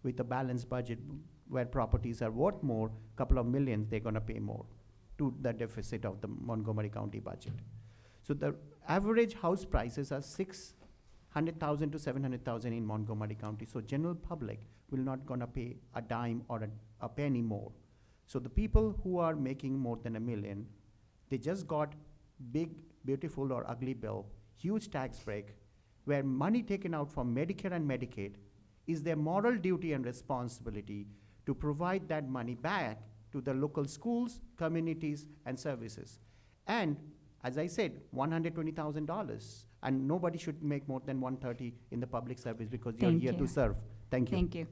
S3: with a balanced budget where properties are worth more, couple of millions, they're gonna pay more to the deficit of the Montgomery County budget. So the average house prices are $600,000 to $700,000 in Montgomery County. So general public will not gonna pay a dime or a penny more. So the people who are making more than $1 million, they just got big, beautiful or ugly bill, huge tax break, where money taken out from Medicare and Medicaid is their moral duty and responsibility to provide that money back to the local schools, communities, and services. And as I said, $120,000, and nobody should make more than $130,000 in the public service because you're here to serve. Thank you.
S2: Thank you.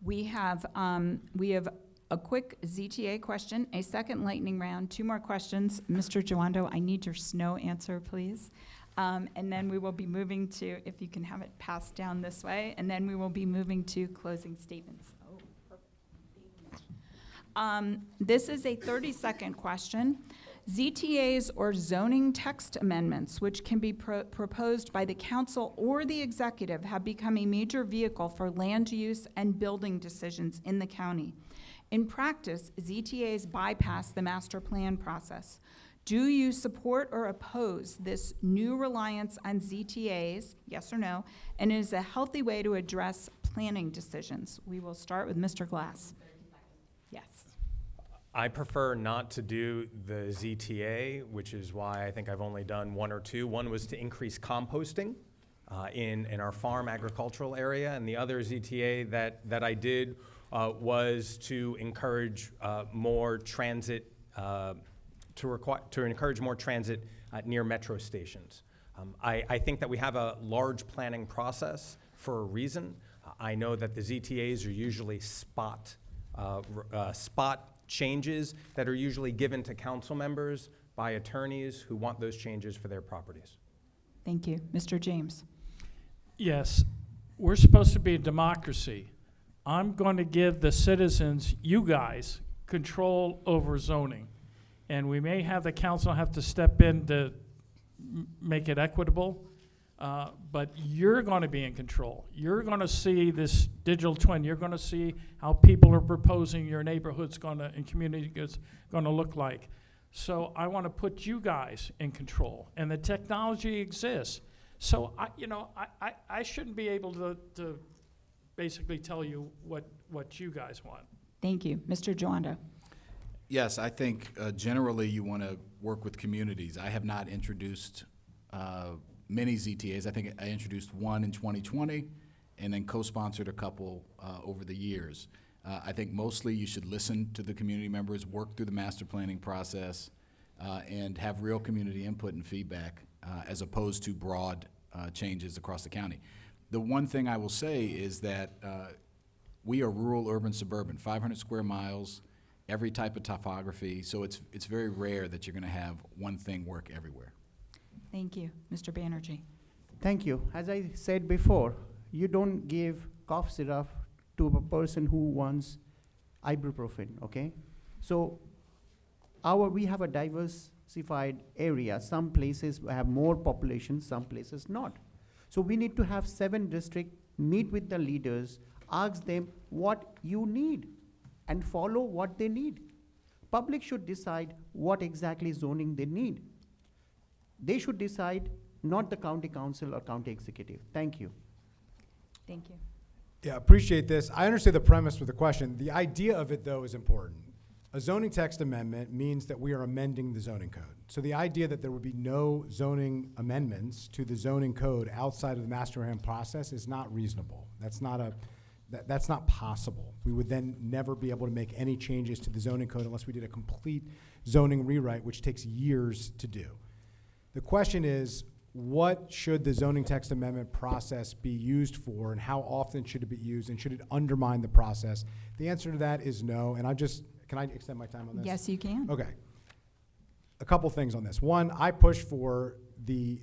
S2: We have a quick ZTA question, a second lightning round, 2 more questions. Mr. Jawando, I need your snow answer, please. And then we will be moving to, if you can have it passed down this way, and then we will be moving to closing statements. Oh, perfect. This is a 30-second question. ZTAs or zoning text amendments, which can be proposed by the council or the executive, have become a major vehicle for land use and building decisions in the county. In practice, ZTAs bypass the master plan process. Do you support or oppose this new reliance on ZTAs, yes or no, and is a healthy way to address planning decisions? We will start with Mr. Glass. Yes.
S5: I prefer not to do the ZTA, which is why I think I've only done 1 or 2. One was to increase composting in our farm agricultural area, and the other ZTA that I did was to encourage more transit to encourage more transit near metro stations. I think that we have a large planning process for a reason. I know that the ZTAs are usually spot changes that are usually given to council members by attorneys who want those changes for their properties.
S2: Thank you. Mr. James?
S6: Yes, we're supposed to be a democracy. I'm going to give the citizens, you guys, control over zoning. And we may have the council have to step in to make it equitable, but you're going to be in control. You're going to see this digital twin. You're going to see how people are proposing your neighborhood's going to, and community is going to look like. So I want to put you guys in control, and the technology exists. So I shouldn't be able to basically tell you what you guys want.
S2: Thank you. Mr. Joanda?
S7: Yes, I think generally you want to work with communities. I have not introduced many ZTAs. I think I introduced one in 2020 and then co-sponsored a couple over the years. I think mostly you should listen to the community members, work through the master planning process, and have real community input and feedback as opposed to broad changes across the county. The one thing I will say is that we are rural, urban, suburban, 500 square miles, every type of topography, so it's very rare that you're going to have one thing work everywhere.
S2: Thank you. Mr. Banerjee?
S3: Thank you. As I said before, you don't give cough syrup to a person who wants ibuprofen, okay? So we have a diversified area. Some places have more population, some places not. So we need to have 7 districts, meet with the leaders, ask them what you need, and follow what they need. Public should decide what exactly zoning they need. They should decide, not the county council or county executive. Thank you.
S2: Thank you.
S4: Yeah, appreciate this. I understand the premise with the question. The idea of it, though, is important. A zoning text amendment means that we are amending the zoning code. So the idea that there would be no zoning amendments to the zoning code outside of the master plan process is not reasonable. That's not possible. We would then never be able to make any changes to the zoning code unless we did a complete zoning rewrite, which takes years to do. The question is, what should the zoning text amendment process be used for, and how often should it be used, and should it undermine the process? The answer to that is no, and can I extend my time on this?
S2: Yes, you can.
S4: Okay. A couple things on this. One, I push for the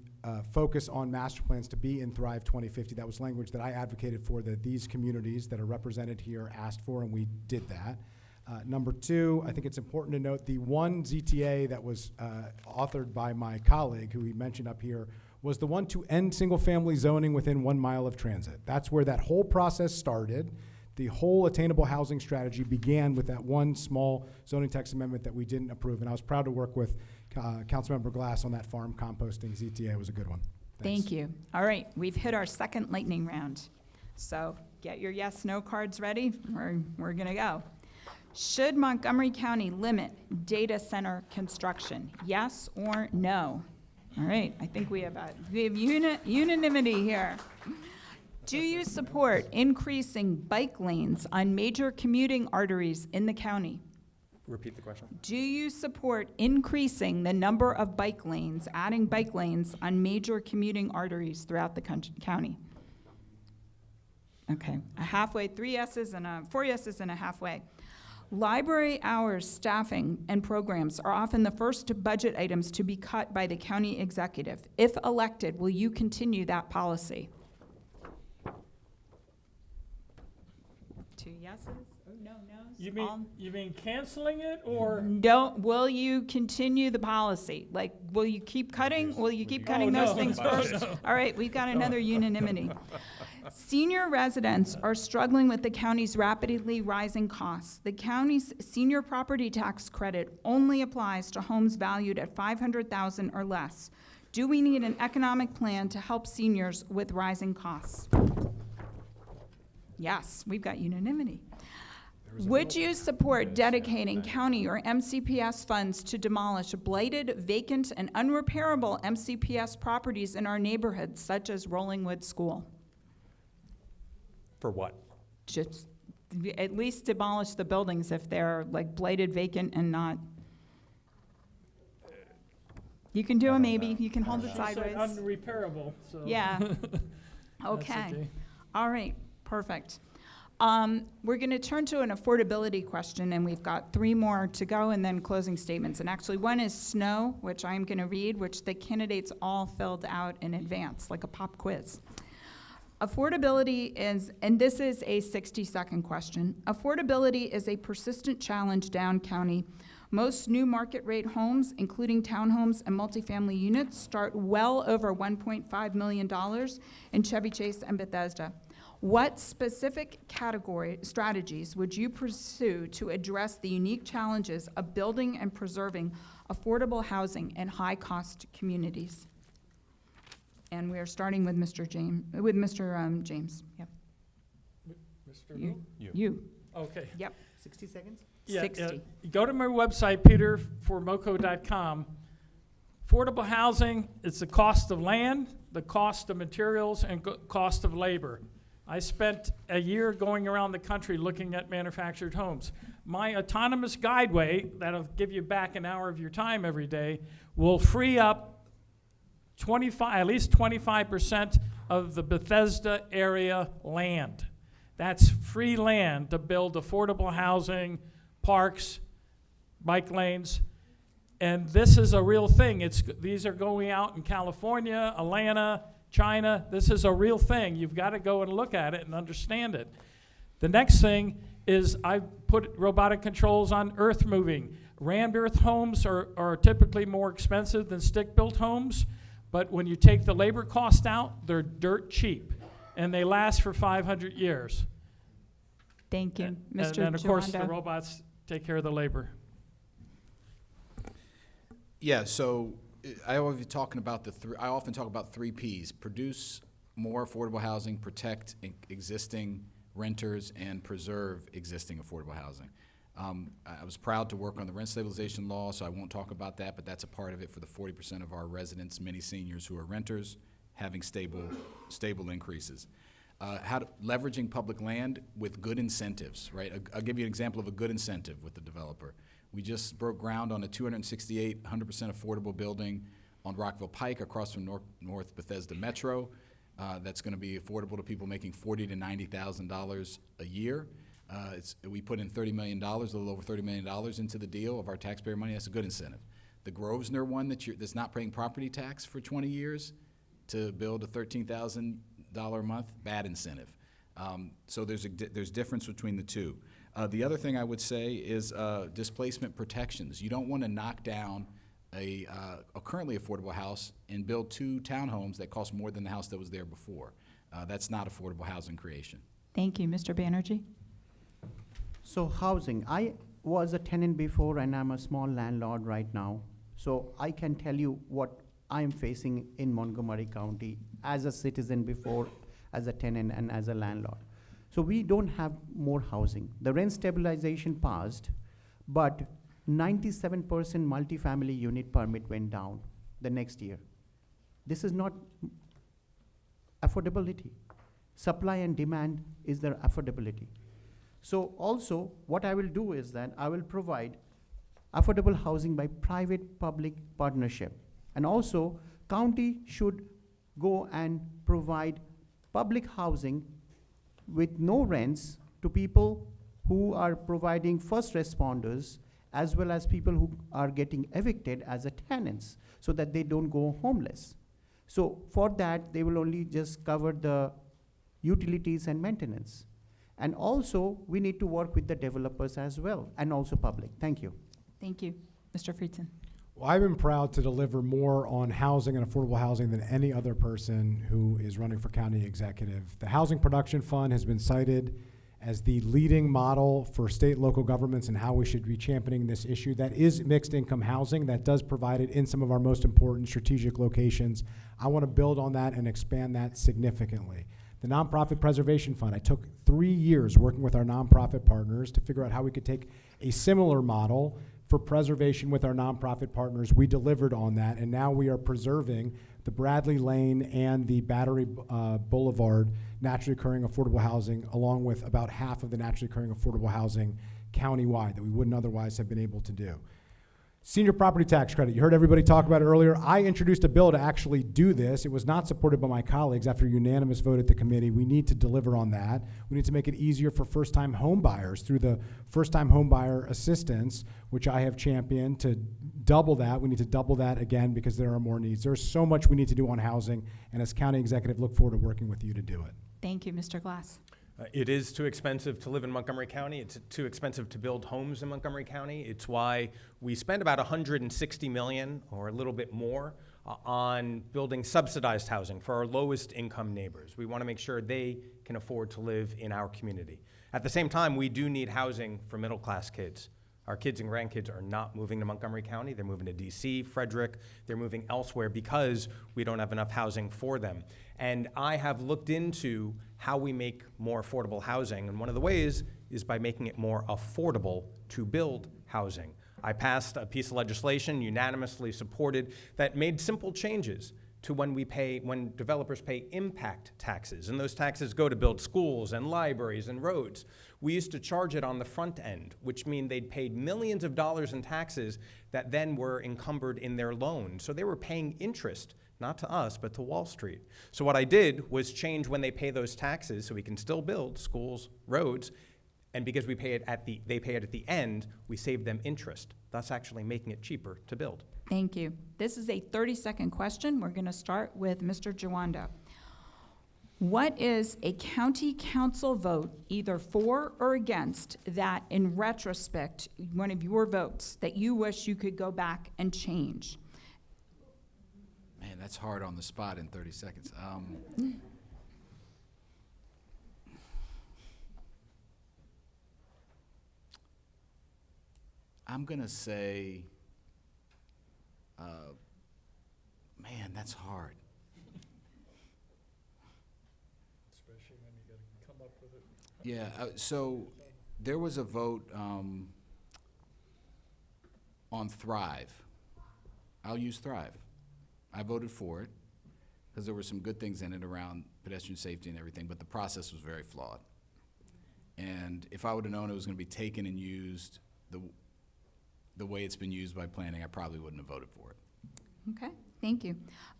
S4: focus on master plans to be in Thrive 2050. That was language that I advocated for, that these communities that are represented here asked for, and we did that. Number 2, I think it's important to note the one ZTA that was authored by my colleague, who he mentioned up here, was the one to end single-family zoning within 1 mile of transit. That's where that whole process started. The whole attainable housing strategy began with that one small zoning text amendment that we didn't approve, and I was proud to work with Councilmember Glass on that farm composting ZTA. It was a good one. Thanks.
S2: Thank you. All right, we've hit our second lightning round. So get your yes, no cards ready. We're gonna go. Should Montgomery County limit data center construction? Yes or no? All right, I think we have unanimity here. Do you support increasing bike lanes on major commuting arteries in the county?
S5: Repeat the question.
S2: Do you support increasing the number of bike lanes, adding bike lanes on major commuting arteries throughout the county? Okay, a halfway, 3 yeses and 4 yeses and a halfway. Library hours, staffing, and programs are often the first budget items to be cut by the county executive. If elected, will you continue that policy? 2 yeses? Oh, no, no's?
S6: You mean canceling it, or?
S2: Will you continue the policy? Like, will you keep cutting? Will you keep cutting those things first? All right, we've got another unanimity. Senior residents are struggling with the county's rapidly rising costs. The county's senior property tax credit only applies to homes valued at $500,000 or less. Do we need an economic plan to help seniors with rising costs? Yes, we've got unanimity. Would you support dedicating county or MCPS funds to demolish blighted, vacant, and unrepairable MCPS properties in our neighborhoods, such as Rollingwood School?
S5: For what?
S2: Just at least demolish the buildings if they're like blighted, vacant, and not. You can do a maybe. You can hold it
S6: She said
S2: sideways.
S6: unrepairable, so.
S2: Yeah.
S6: That's
S2: Okay. All right. Perfect. We're going to turn to an affordability question, and we've got 3 more to go, and then closing statements. And actually, one is snow, which I'm going to read, which the candidates all filled out in advance, like a pop quiz. Affordability is, and this is a 60-second question. Affordability is a persistent challenge down county. Most new market rate homes, including townhomes and multifamily units, start well over $1.5 million in Chevy Chase and Bethesda. What specific strategies would you pursue to address the unique challenges of building and preserving affordable housing in high-cost communities? And we are starting with Mr. James. Yep.
S6: Mr.
S2: You.
S6: Who?
S2: You.
S6: Okay.
S2: Yep.
S3: 60 seconds?
S6: Yeah,
S2: 60.
S6: go to my website, peterformoco.com. Affordable housing, it's the cost of land, the cost of materials, and cost of labor. I spent a year going around the country looking at manufactured homes. My autonomous guideway, that'll give you back an hour of your time every day, will free up at least 25% of the Bethesda area land. That's free land to build affordable housing, parks, bike lanes, and this is a real thing. These are going out in California, Atlanta, China. This is a real thing. You've got to go and look at it and understand it. The next thing is I put robotic controls on earth moving. Rammed earth homes are typically more expensive than stick-built homes, but when you take the labor cost out, they're dirt cheap, and they last for 500 years.
S2: Thank you, Mr.
S6: And of course, the
S2: Giwanda.
S6: robots take care of the labor.
S7: Yeah, so I often talk about three Ps: produce more affordable housing, protect existing renters, and preserve existing affordable housing. I was proud to work on the rent stabilization law, so I won't talk about that, but that's a part of it for the 40% of our residents, many seniors who are renters, having stable increases. Leveraging public land with good incentives, right? I'll give you an example of a good incentive with the developer. We just broke ground on a 268, 100% affordable building on Rockville Pike across from North Bethesda Metro. That's going to be affordable to people making $40,000 to $90,000 a year. We put in $30 million, a little over $30 million into the deal of our taxpayer money. That's a good incentive. The Grosvenor one that's not paying property tax for 20 years to build a $13,000 a month, bad incentive. So there's difference between the two. The other thing I would say is displacement protections. You don't want to knock down a currently affordable house and build 2 townhomes that cost more than the house that was there before. That's not affordable housing creation.
S2: Thank you, Mr. Banerjee.
S3: So housing, I was a tenant before and I'm a small landlord right now. So I can tell you what I'm facing in Montgomery County as a citizen before, as a tenant and as a landlord. So we don't have more housing. The rent stabilization passed, but 97% multifamily unit permit went down the next year. This is not affordability. Supply and demand is their affordability. So also, what I will do is that I will provide affordable housing by private-public partnership. And also, county should go and provide public housing with no rents to people who are providing first responders, as well as people who are getting evicted as a tenants, so that they don't go homeless. So for that, they will only just cover the utilities and maintenance. And also, we need to work with the developers as well, and also public. Thank you.
S2: Thank you. Mr. Friedson.
S4: Well, I've been proud to deliver more on housing and affordable housing than any other person who is running for county executive. The Housing Production Fund has been cited as the leading model for state and local governments and how we should be championing this issue. That is mixed income housing. That does provide it in some of our most important strategic locations. I want to build on that and expand that significantly. The Nonprofit Preservation Fund, I took 3 years working with our nonprofit partners to figure out how we could take a similar model for preservation with our nonprofit partners. We delivered on that, and now we are preserving the Bradley Lane and the Battery Boulevard naturally occurring affordable housing, along with about half of the naturally occurring affordable housing countywide that we wouldn't otherwise have been able to do. Senior property tax credit. You heard everybody talk about it earlier. I introduced a bill to actually do this. It was not supported by my colleagues after a unanimous vote at the committee. We need to deliver on that. We need to make it easier for first-time home buyers through the first-time home buyer assistance, which I have championed to double that. We need to double that again because there are more needs. There's so much we need to do on housing, and as county executive, look forward to working with you to do it.
S2: Thank you, Mr. Glass.
S5: It is too expensive to live in Montgomery County. It's too expensive to build homes in Montgomery County. It's why we spend about $160 million or a little bit more on building subsidized housing for our lowest income neighbors. We want to make sure they can afford to live in our community. At the same time, we do need housing for middle class kids. Our kids and grandkids are not moving to Montgomery County. They're moving to DC, Frederick. They're moving elsewhere because we don't have enough housing for them. And I have looked into how we make more affordable housing, and one of the ways is by making it more affordable to build housing. I passed a piece of legislation, unanimously supported, that made simple changes to when developers pay impact taxes, and those taxes go to build schools and libraries and roads. We used to charge it on the front end, which means they'd paid millions of dollars in taxes that then were encumbered in their loan. So they were paying interest, not to us, but to Wall Street. So what I did was change when they pay those taxes so we can still build schools, roads, and because they pay it at the end, we save them interest, thus actually making it cheaper to build.
S2: Thank you. This is a 30-second question. We're going to start with Mr. Jawando. What is a county council vote, either for or against, that in retrospect, one of your votes, that you wish you could go back and change?
S7: Man, that's hard on the spot in 30 seconds. I'm going to say, man, that's hard.
S6: Especially when you gotta come up with it.
S7: Yeah, so there was a vote on Thrive. I'll use Thrive. I voted for it because there were some good things in it around pedestrian safety and everything, but the process was very flawed. And if I would have known it was going to be taken and used the way it's been used by planning, I probably wouldn't have voted for it.
S2: Okay, thank you.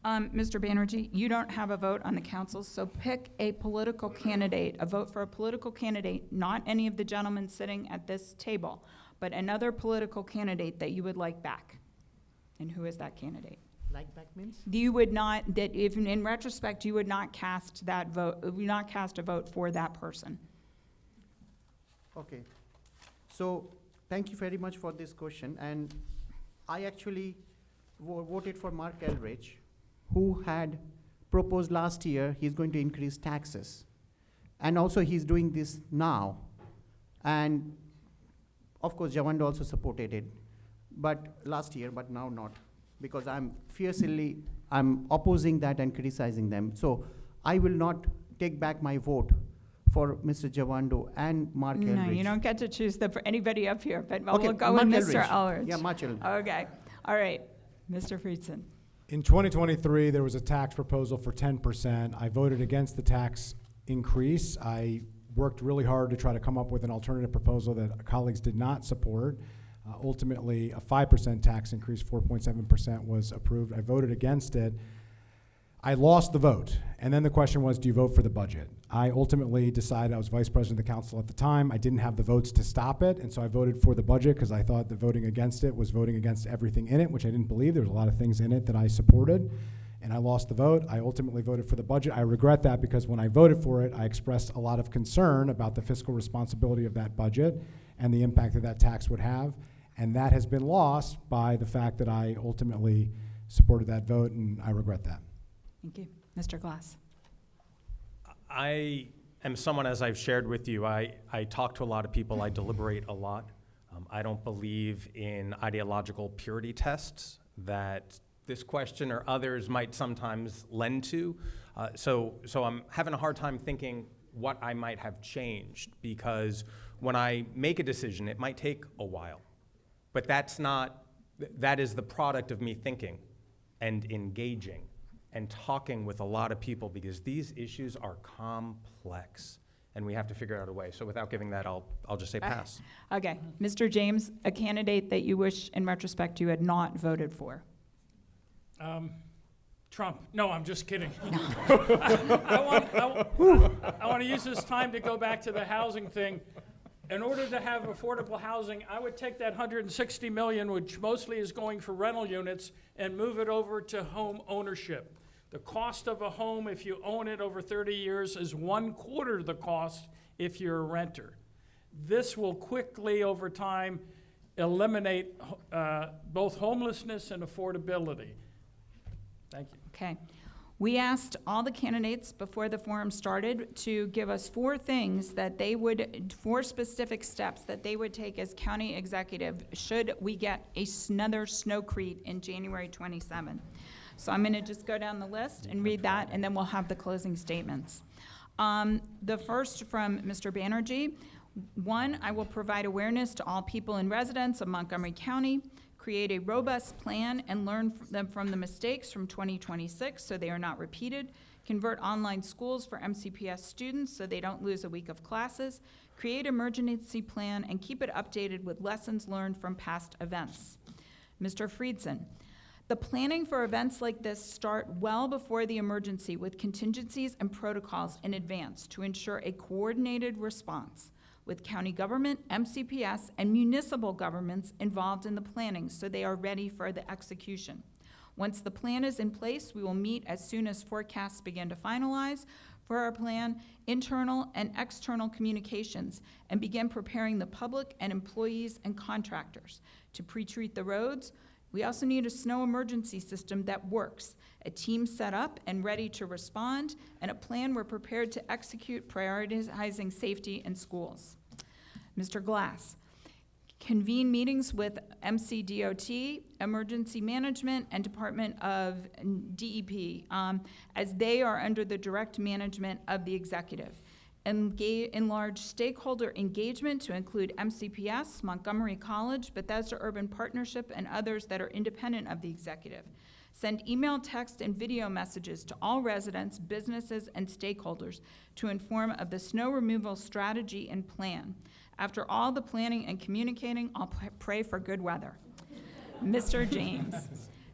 S2: Mr. Banerjee, you don't have a vote on the council, so pick a political candidate, a vote for a political candidate, not any of the gentlemen sitting at this table, but another political candidate that you would like back. And who is that candidate?
S3: Like back means?
S2: You would not, that if in retrospect, you would not cast that vote, would not cast a vote for that person.
S3: Okay. So, thank you very much for this question. And I actually voted for Mark Eldridge, who had proposed last year he's going to increase taxes. And also he's doing this now. And of course, Jawando also supported it, but last year, but now not, because I'm opposing that and criticizing them. So I will not take back my vote for Mr. Jawando and Mark Eldridge.
S2: No, you don't get to choose for anybody up here, but
S3: Okay,
S2: we'll go with
S3: Mark
S2: Mr. Eldridge.
S3: Yeah, Mark Eldridge.
S2: Okay, all right, Mr. Friedson.
S4: In 2023, there was a tax proposal for 10%. I voted against the tax increase. I worked really hard to try to come up with an alternative proposal that colleagues did not support. Ultimately, a 5% tax increase, 4.7% was approved. I voted against it. I lost the vote. And then the question was, do you vote for the budget? I ultimately decided, I was vice president of the council at the time, I didn't have the votes to stop it, and so I voted for the budget because I thought that voting against it was voting against everything in it, which I didn't believe. There was a lot of things in it that I supported, and I lost the vote. I ultimately voted for the budget. I regret that because when I voted for it, I expressed a lot of concern about the fiscal responsibility of that budget and the impact that that tax would have, and that has been lost by the fact that I ultimately supported that vote, and I regret that.
S2: Thank you. Mr. Glass.
S5: I am someone, as I've shared with you, I talk to a lot of people, I deliberate a lot. I don't believe in ideological purity tests that this question or others might sometimes lend to. So I'm having a hard time thinking what I might have changed, because when I make a decision, it might take a while. But that is the product of me thinking and engaging and talking with a lot of people, because these issues are complex and we have to figure out a way. So without giving that, I'll just say pass.
S2: Okay, Mr. James, a candidate that you wish in retrospect you had not voted for?
S6: Trump. No, I'm just kidding. I want to use this time to go back to the housing thing. In order to have affordable housing, I would take that $160 million, which mostly is going for rental units, and move it over to home ownership. The cost of a home, if you own it over 30 years, is 1/4 the cost if you're a renter. This will quickly, over time, eliminate both homelessness and affordability. Thank you.
S2: Okay. We asked all the candidates before the forum started to give us 4 specific steps that they would take as county executive should we get another snowcrete in January 27. So I'm going to just go down the list and read that, and then we'll have the closing statements. The first from Mr. Banerjee. 1, I will provide awareness to all people and residents of Montgomery County, create a robust plan and learn from the mistakes from 2026 so they are not repeated, convert online schools for MCPS students so they don't lose a week of classes, create an emergency plan, and keep it updated with lessons learned from past events. Mr. Friedson, the planning for events like this start well before the emergency with contingencies and protocols in advance to ensure a coordinated response with county government, MCPS, and municipal governments involved in the planning so they are ready for the execution. Once the plan is in place, we will meet as soon as forecasts begin to finalize for our plan, internal and external communications, and begin preparing the public and employees and contractors to pre-treat the roads. We also need a snow emergency system that works, a team set up and ready to respond, and a plan we're prepared to execute, prioritizing safety in schools. Mr. Glass, convene meetings with MCDOT, Emergency Management, and Department of DEP, as they are under the direct management of the executive. Enlarge stakeholder engagement to include MCPS, Montgomery College, Bethesda Urban Partnership, and others that are independent of the executive. Send email, text, and video messages to all residents, businesses, and stakeholders to inform of the snow removal strategy and plan. After all the planning and communicating, I'll pray for good weather. Mr. James.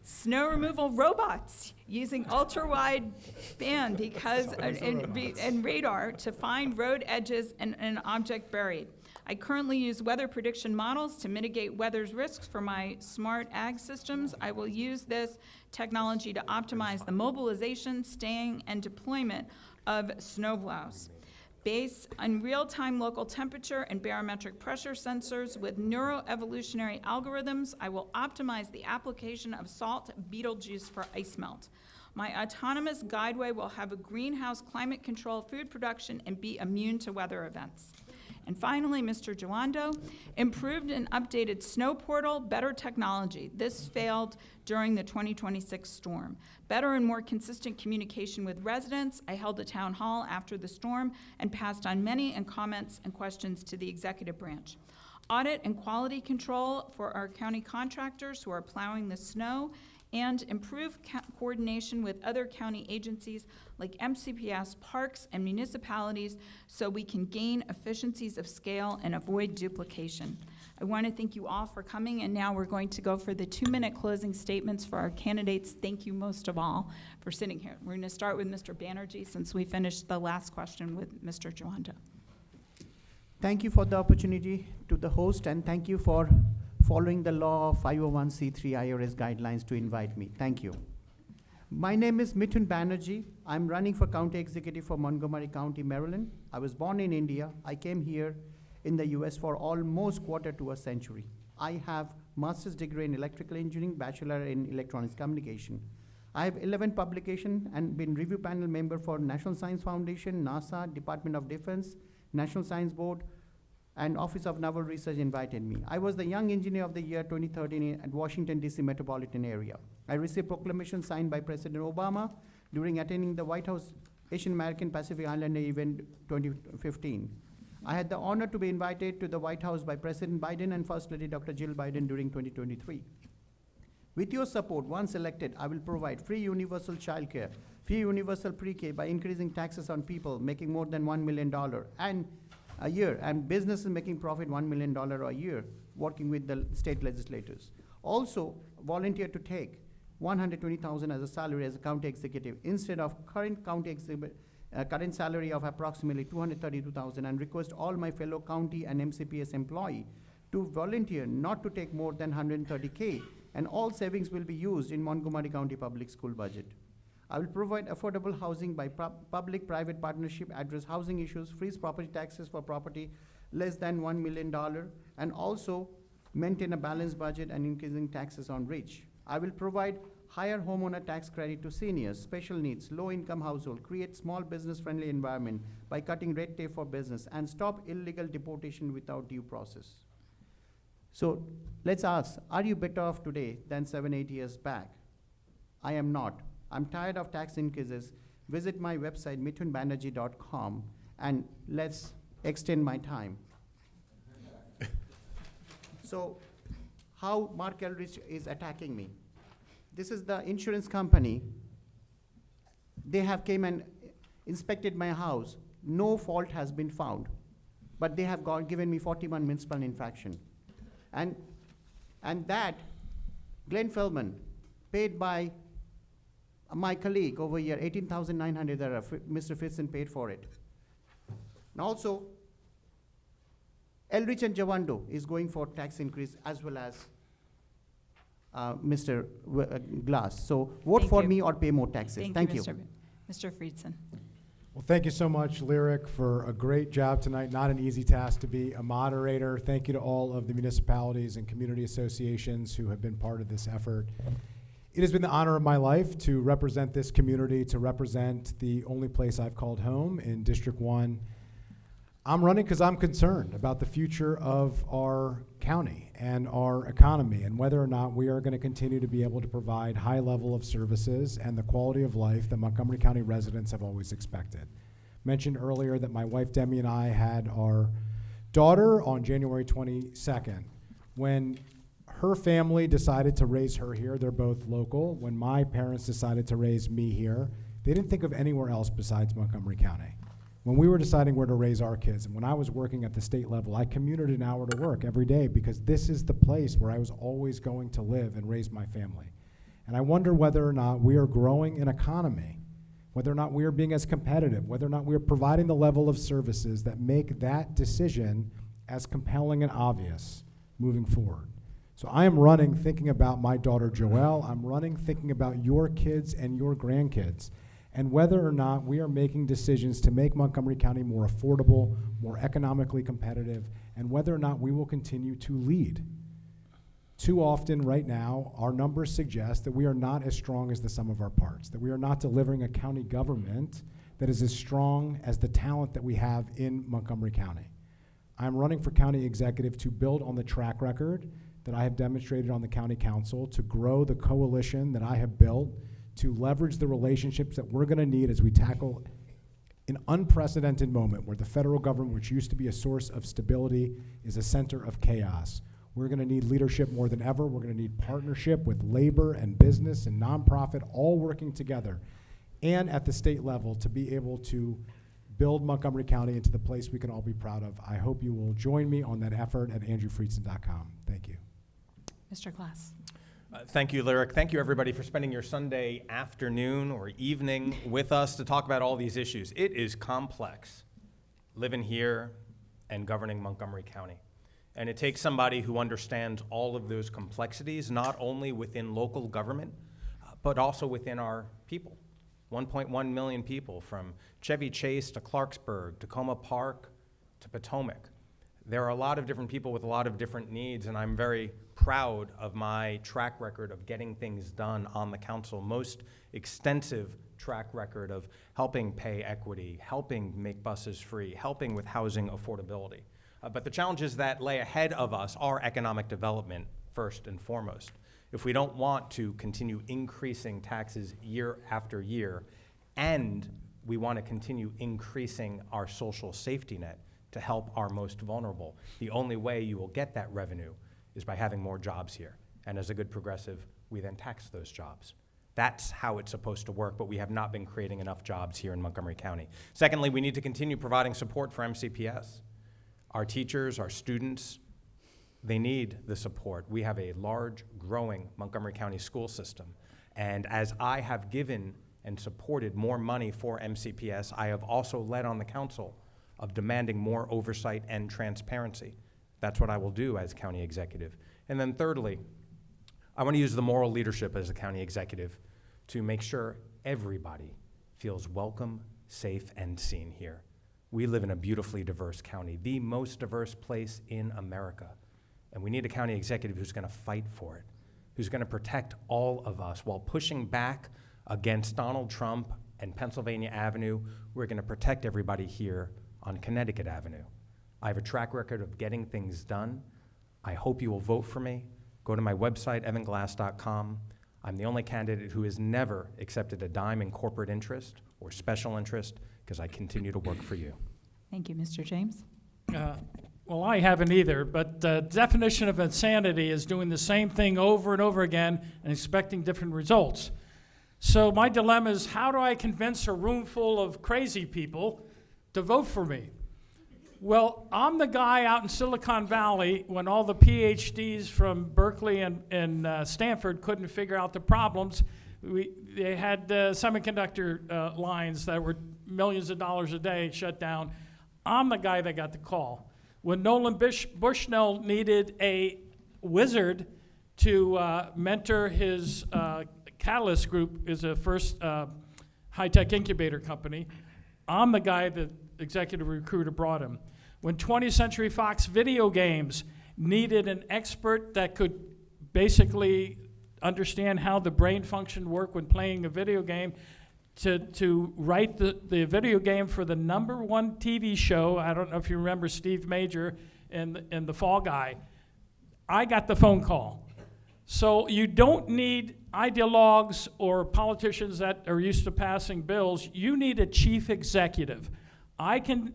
S2: Snow removal robots using ultra-wide band and radar to find road edges and an object buried. I currently use weather prediction models to mitigate weather's risks for my smart ag systems. I will use this technology to optimize the mobilization, staying, and deployment of snowplows. Based on real-time local temperature and barometric pressure sensors with neuroevolutionary algorithms, I will optimize the application of salt beetle juice for ice melt. My autonomous guideway will have a greenhouse climate control food production and be immune to weather events. And finally, Mr. Joando, improved and updated snow portal, better technology. This failed during the 2026 storm. Better and more consistent communication with residents. I held a town hall after the storm and passed on many comments and questions to the executive branch. Audit and quality control for our county contractors who are plowing the snow, and improve coordination with other county agencies like MCPS, parks, and municipalities so we can gain efficiencies of scale and avoid duplication. I want to thank you all for coming, and now we're going to go for the 2-minute closing statements for our candidates. Thank you most of all for sitting here. We're going to start with Mr. Banerjee since we finished the last question with Mr. Joando.
S3: Thank you for the opportunity to the host, and thank you for following the law of 501c3 IRS guidelines to invite me. Thank you. My name is Mithun Banerjee. I'm running for county executive for Montgomery County, Maryland. I was born in India. I came here in the US for almost quarter to a century. I have master's degree in electrical engineering, bachelor in electronics communication. I have 11 publications and been review panel member for National Science Foundation, NASA, Department of Defense, National Science Board, and Office of Naval Research invited me. I was the Young Engineer of the Year 2013 at Washington, D.C. metropolitan area. I received proclamation signed by President Obama during attending the White House Asian American Pacific Islander event 2015. I had the honor to be invited to the White House by President Biden and First Lady Dr. Jill Biden during 2023. With your support, once elected, I will provide free universal childcare Free universal pre-K by increasing taxes on people making more than $1 million and a year, and businesses making profit $1 million a year, working with the state legislators. Also, volunteer to take $120,000 as a salary as a county executive instead of current current salary of approximately $232,000, and request all my fellow county and MCPS employee to volunteer not to take more than $130K, and all savings will be used in Montgomery County public school budget. I will provide affordable housing by public-private partnership, address housing issues, freeze property taxes for property less than $1 million, and also maintain a balanced budget and increasing taxes on rich. I will provide higher homeowner tax credit to seniors, special needs, low-income household, create small business-friendly environment by cutting red tape for business, and stop illegal deportation without due process. So let's ask, are you better off today than 7-8 years back? I am not. I'm tired of tax increases. Visit my website, mithunbanerjee.com, and let's extend my time. So how Mark Eldridge is attacking me. This is the insurance company. They have came and inspected my house. No fault has been found, but they have given me 41 municipal infraction. And that, Glenn Feldman, paid by my colleague over here, $18,900, Mr. Fritzen paid for it. And also, Eldridge and Javando is going for tax increase as well as Mr. Glass. So vote
S2: Thank
S3: for
S2: you.
S3: me or pay more taxes. Thank you.
S2: Mr. Friedson.
S4: Well, thank you so much, Lyric, for a great job tonight. Not an easy task to be a moderator. Thank you to all of the municipalities and community associations who have been part of this effort. It has been the honor of my life to represent this community, to represent the only place I've called home in District 1. I'm running because I'm concerned about the future of our county and our economy and whether or not we are going to continue to be able to provide high level of services and the quality of life that Montgomery County residents have always expected. Mentioned earlier that my wife Demi and I had our daughter on January 22nd. When her family decided to raise her here, they're both local. When my parents decided to raise me here, they didn't think of anywhere else besides Montgomery County. When we were deciding where to raise our kids, and when I was working at the state level, I commuted an hour to work every day because this is the place where I was always going to live and raise my family. And I wonder whether or not we are growing an economy, whether or not we are being as competitive, whether or not we are providing the level of services that make that decision as compelling and obvious moving forward. So I am running thinking about my daughter Joelle. I'm running thinking about your kids and your grandkids, and whether or not we are making decisions to make Montgomery County more affordable, more economically competitive, and whether or not we will continue to lead. Too often right now, our numbers suggest that we are not as strong as the sum of our parts, that we are not delivering a county government that is as strong as the talent that we have in Montgomery County. I'm running for county executive to build on the track record that I have demonstrated on the county council, to grow the coalition that I have built, to leverage the relationships that we're going to need as we tackle an unprecedented moment where the federal government, which used to be a source of stability, is a center of chaos. We're going to need leadership more than ever. We're going to need partnership with labor and business and nonprofit all working together, and at the state level to be able to build Montgomery County into the place we can all be proud of. I hope you will join me on that effort at andrewfriedson.com. Thank you.
S2: Mr. Glass.
S5: Thank you, Lyric. Thank you, everybody, for spending your Sunday afternoon or evening with us to talk about all these issues. It is complex, living here and governing Montgomery County. And it takes somebody who understands all of those complexities, not only within local government, but also within our people. 1.1 million people, from Chevy Chase to Clarksburg, Tacoma Park to Potomac. There are a lot of different people with a lot of different needs, and I'm very proud of my track record of getting things done on the council. Most extensive track record of helping pay equity, helping make buses free, helping with housing affordability. But the challenges that lay ahead of us are economic development first and foremost. If we don't want to continue increasing taxes year after year, and we want to continue increasing our social safety net to help our most vulnerable, the only way you will get that revenue is by having more jobs here. And as a good progressive, we then tax those jobs. That's how it's supposed to work, but we have not been creating enough jobs here in Montgomery County. Secondly, we need to continue providing support for MCPS. Our teachers, our students, they need the support. We have a large, growing Montgomery County school system. And as I have given and supported more money for MCPS, I have also led on the council of demanding more oversight and transparency. That's what I will do as county executive. And then thirdly, I want to use the moral leadership as a county executive to make sure everybody feels welcome, safe, and seen here. We live in a beautifully diverse county, the most diverse place in America. And we need a county executive who's going to fight for it, who's going to protect all of us while pushing back against Donald Trump and Pennsylvania Avenue. We're going to protect everybody here on Connecticut Avenue. I have a track record of getting things done. I hope you will vote for me. Go to my website, evanglass.com. I'm the only candidate who has never accepted a dime in corporate interest or special interest because I continue to work for you.
S2: Thank you, Mr. James.
S6: Well, I haven't either, but the definition of insanity is doing the same thing over and over again and expecting different results. So my dilemma is, how do I convince a room full of crazy people to vote for me? Well, I'm the guy out in Silicon Valley when all the PhDs from Berkeley and Stanford couldn't figure out the problems. They had semiconductor lines that were millions of dollars a day shut down. I'm the guy that got the call. When Nolan Bushnell needed a wizard to mentor his Catalyst Group, is a first high-tech incubator company, I'm the guy that executive recruiter brought him. When 20th Century Fox Video Games needed an expert that could basically understand how the brain function worked when playing a video game, to write the video game for the #1 TV show, I don't know if you remember Steve Major and the Fall Guy, I got the phone call. So you don't need ideologues or politicians that are used to passing bills. You need a chief executive. I can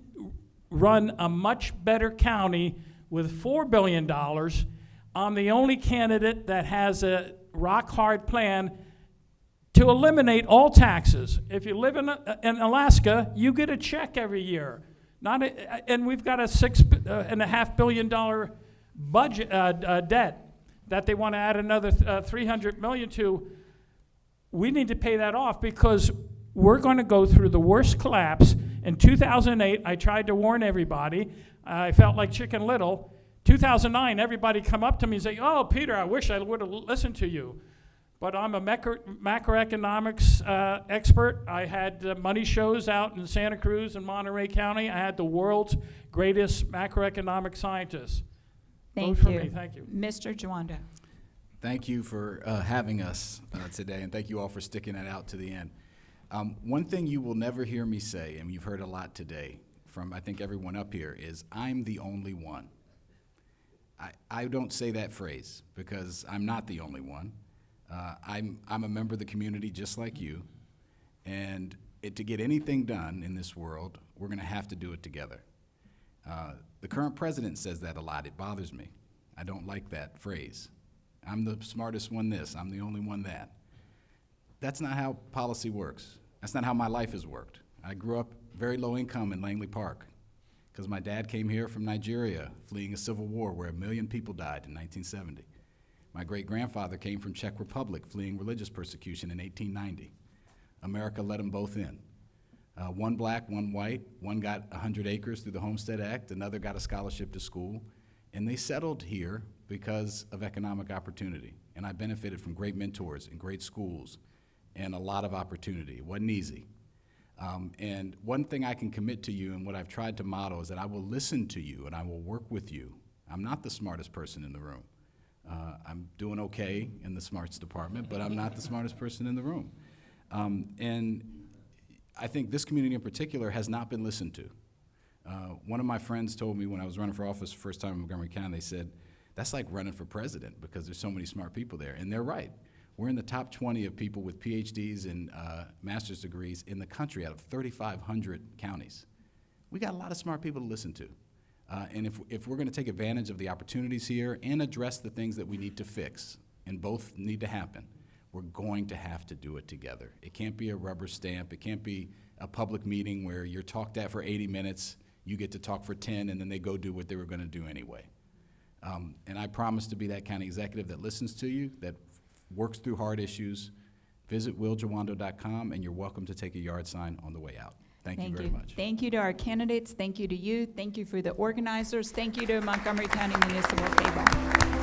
S6: run a much better county with $4 billion. I'm the only candidate that has a rock-hard plan to eliminate all taxes. If you live in Alaska, you get a check every year. And we've got a $6.5 billion budget debt that they want to add another $300 million to. We need to pay that off because we're going to go through the worst collapse. In 2008, I tried to warn everybody. I felt like Chicken Little. 2009, everybody come up to me and say, "Oh, Peter, I wish I would have listened to you." But I'm a macroeconomics expert. I had money shows out in Santa Cruz and Monterey County. I had the world's greatest macroeconomic scientists.
S2: Thank
S6: Vote for
S2: you.
S6: me. Thank you.
S2: Mr. Jawanda.
S7: Thank you for having us today, and thank you all for sticking it out to the end. One thing you will never hear me say, and you've heard a lot today from I think everyone up here, is I'm the only one. I don't say that phrase because I'm not the only one. I'm a member of the community just like you, and to get anything done in this world, we're going to have to do it together. The current president says that a lot. It bothers me. I don't like that phrase. I'm the smartest one this, I'm the only one that. That's not how policy works. That's not how my life has worked. I grew up very low income in Langley Park because my dad came here from Nigeria fleeing a civil war where 1 million people died in 1970. My great-grandfather came from Czech Republic fleeing religious persecution in 1890. America let them both in. One black, one white, one got 100 acres through the Homestead Act, another got a scholarship to school, and they settled here because of economic opportunity. And I benefited from great mentors and great schools and a lot of opportunity. It wasn't easy. And one thing I can commit to you and what I've tried to model is that I will listen to you and I will work with you. I'm not the smartest person in the room. I'm doing okay in the smarts department, but I'm not the smartest person in the room. And I think this community in particular has not been listened to. One of my friends told me when I was running for office the first time in Montgomery County, they said, that's like running for president because there's so many smart people there. And they're right. We're in the top 20 of people with PhDs and master's degrees in the country out of 3,500 counties. We got a lot of smart people to listen to. And if we're going to take advantage of the opportunities here and address the things that we need to fix, and both need to happen, we're going to have to do it together. It can't be a rubber stamp. It can't be a public meeting where you're talked at for 80 minutes, you get to talk for 10, and then they go do what they were going to do anyway. And I promise to be that county executive that listens to you, that works through hard issues. Visit willjawando.com, and you're welcome to take a yard sign on the way out. Thank you very much.
S2: Thank you to our candidates. Thank you to you. Thank you for the organizers. Thank you to Montgomery County Municipal Cable.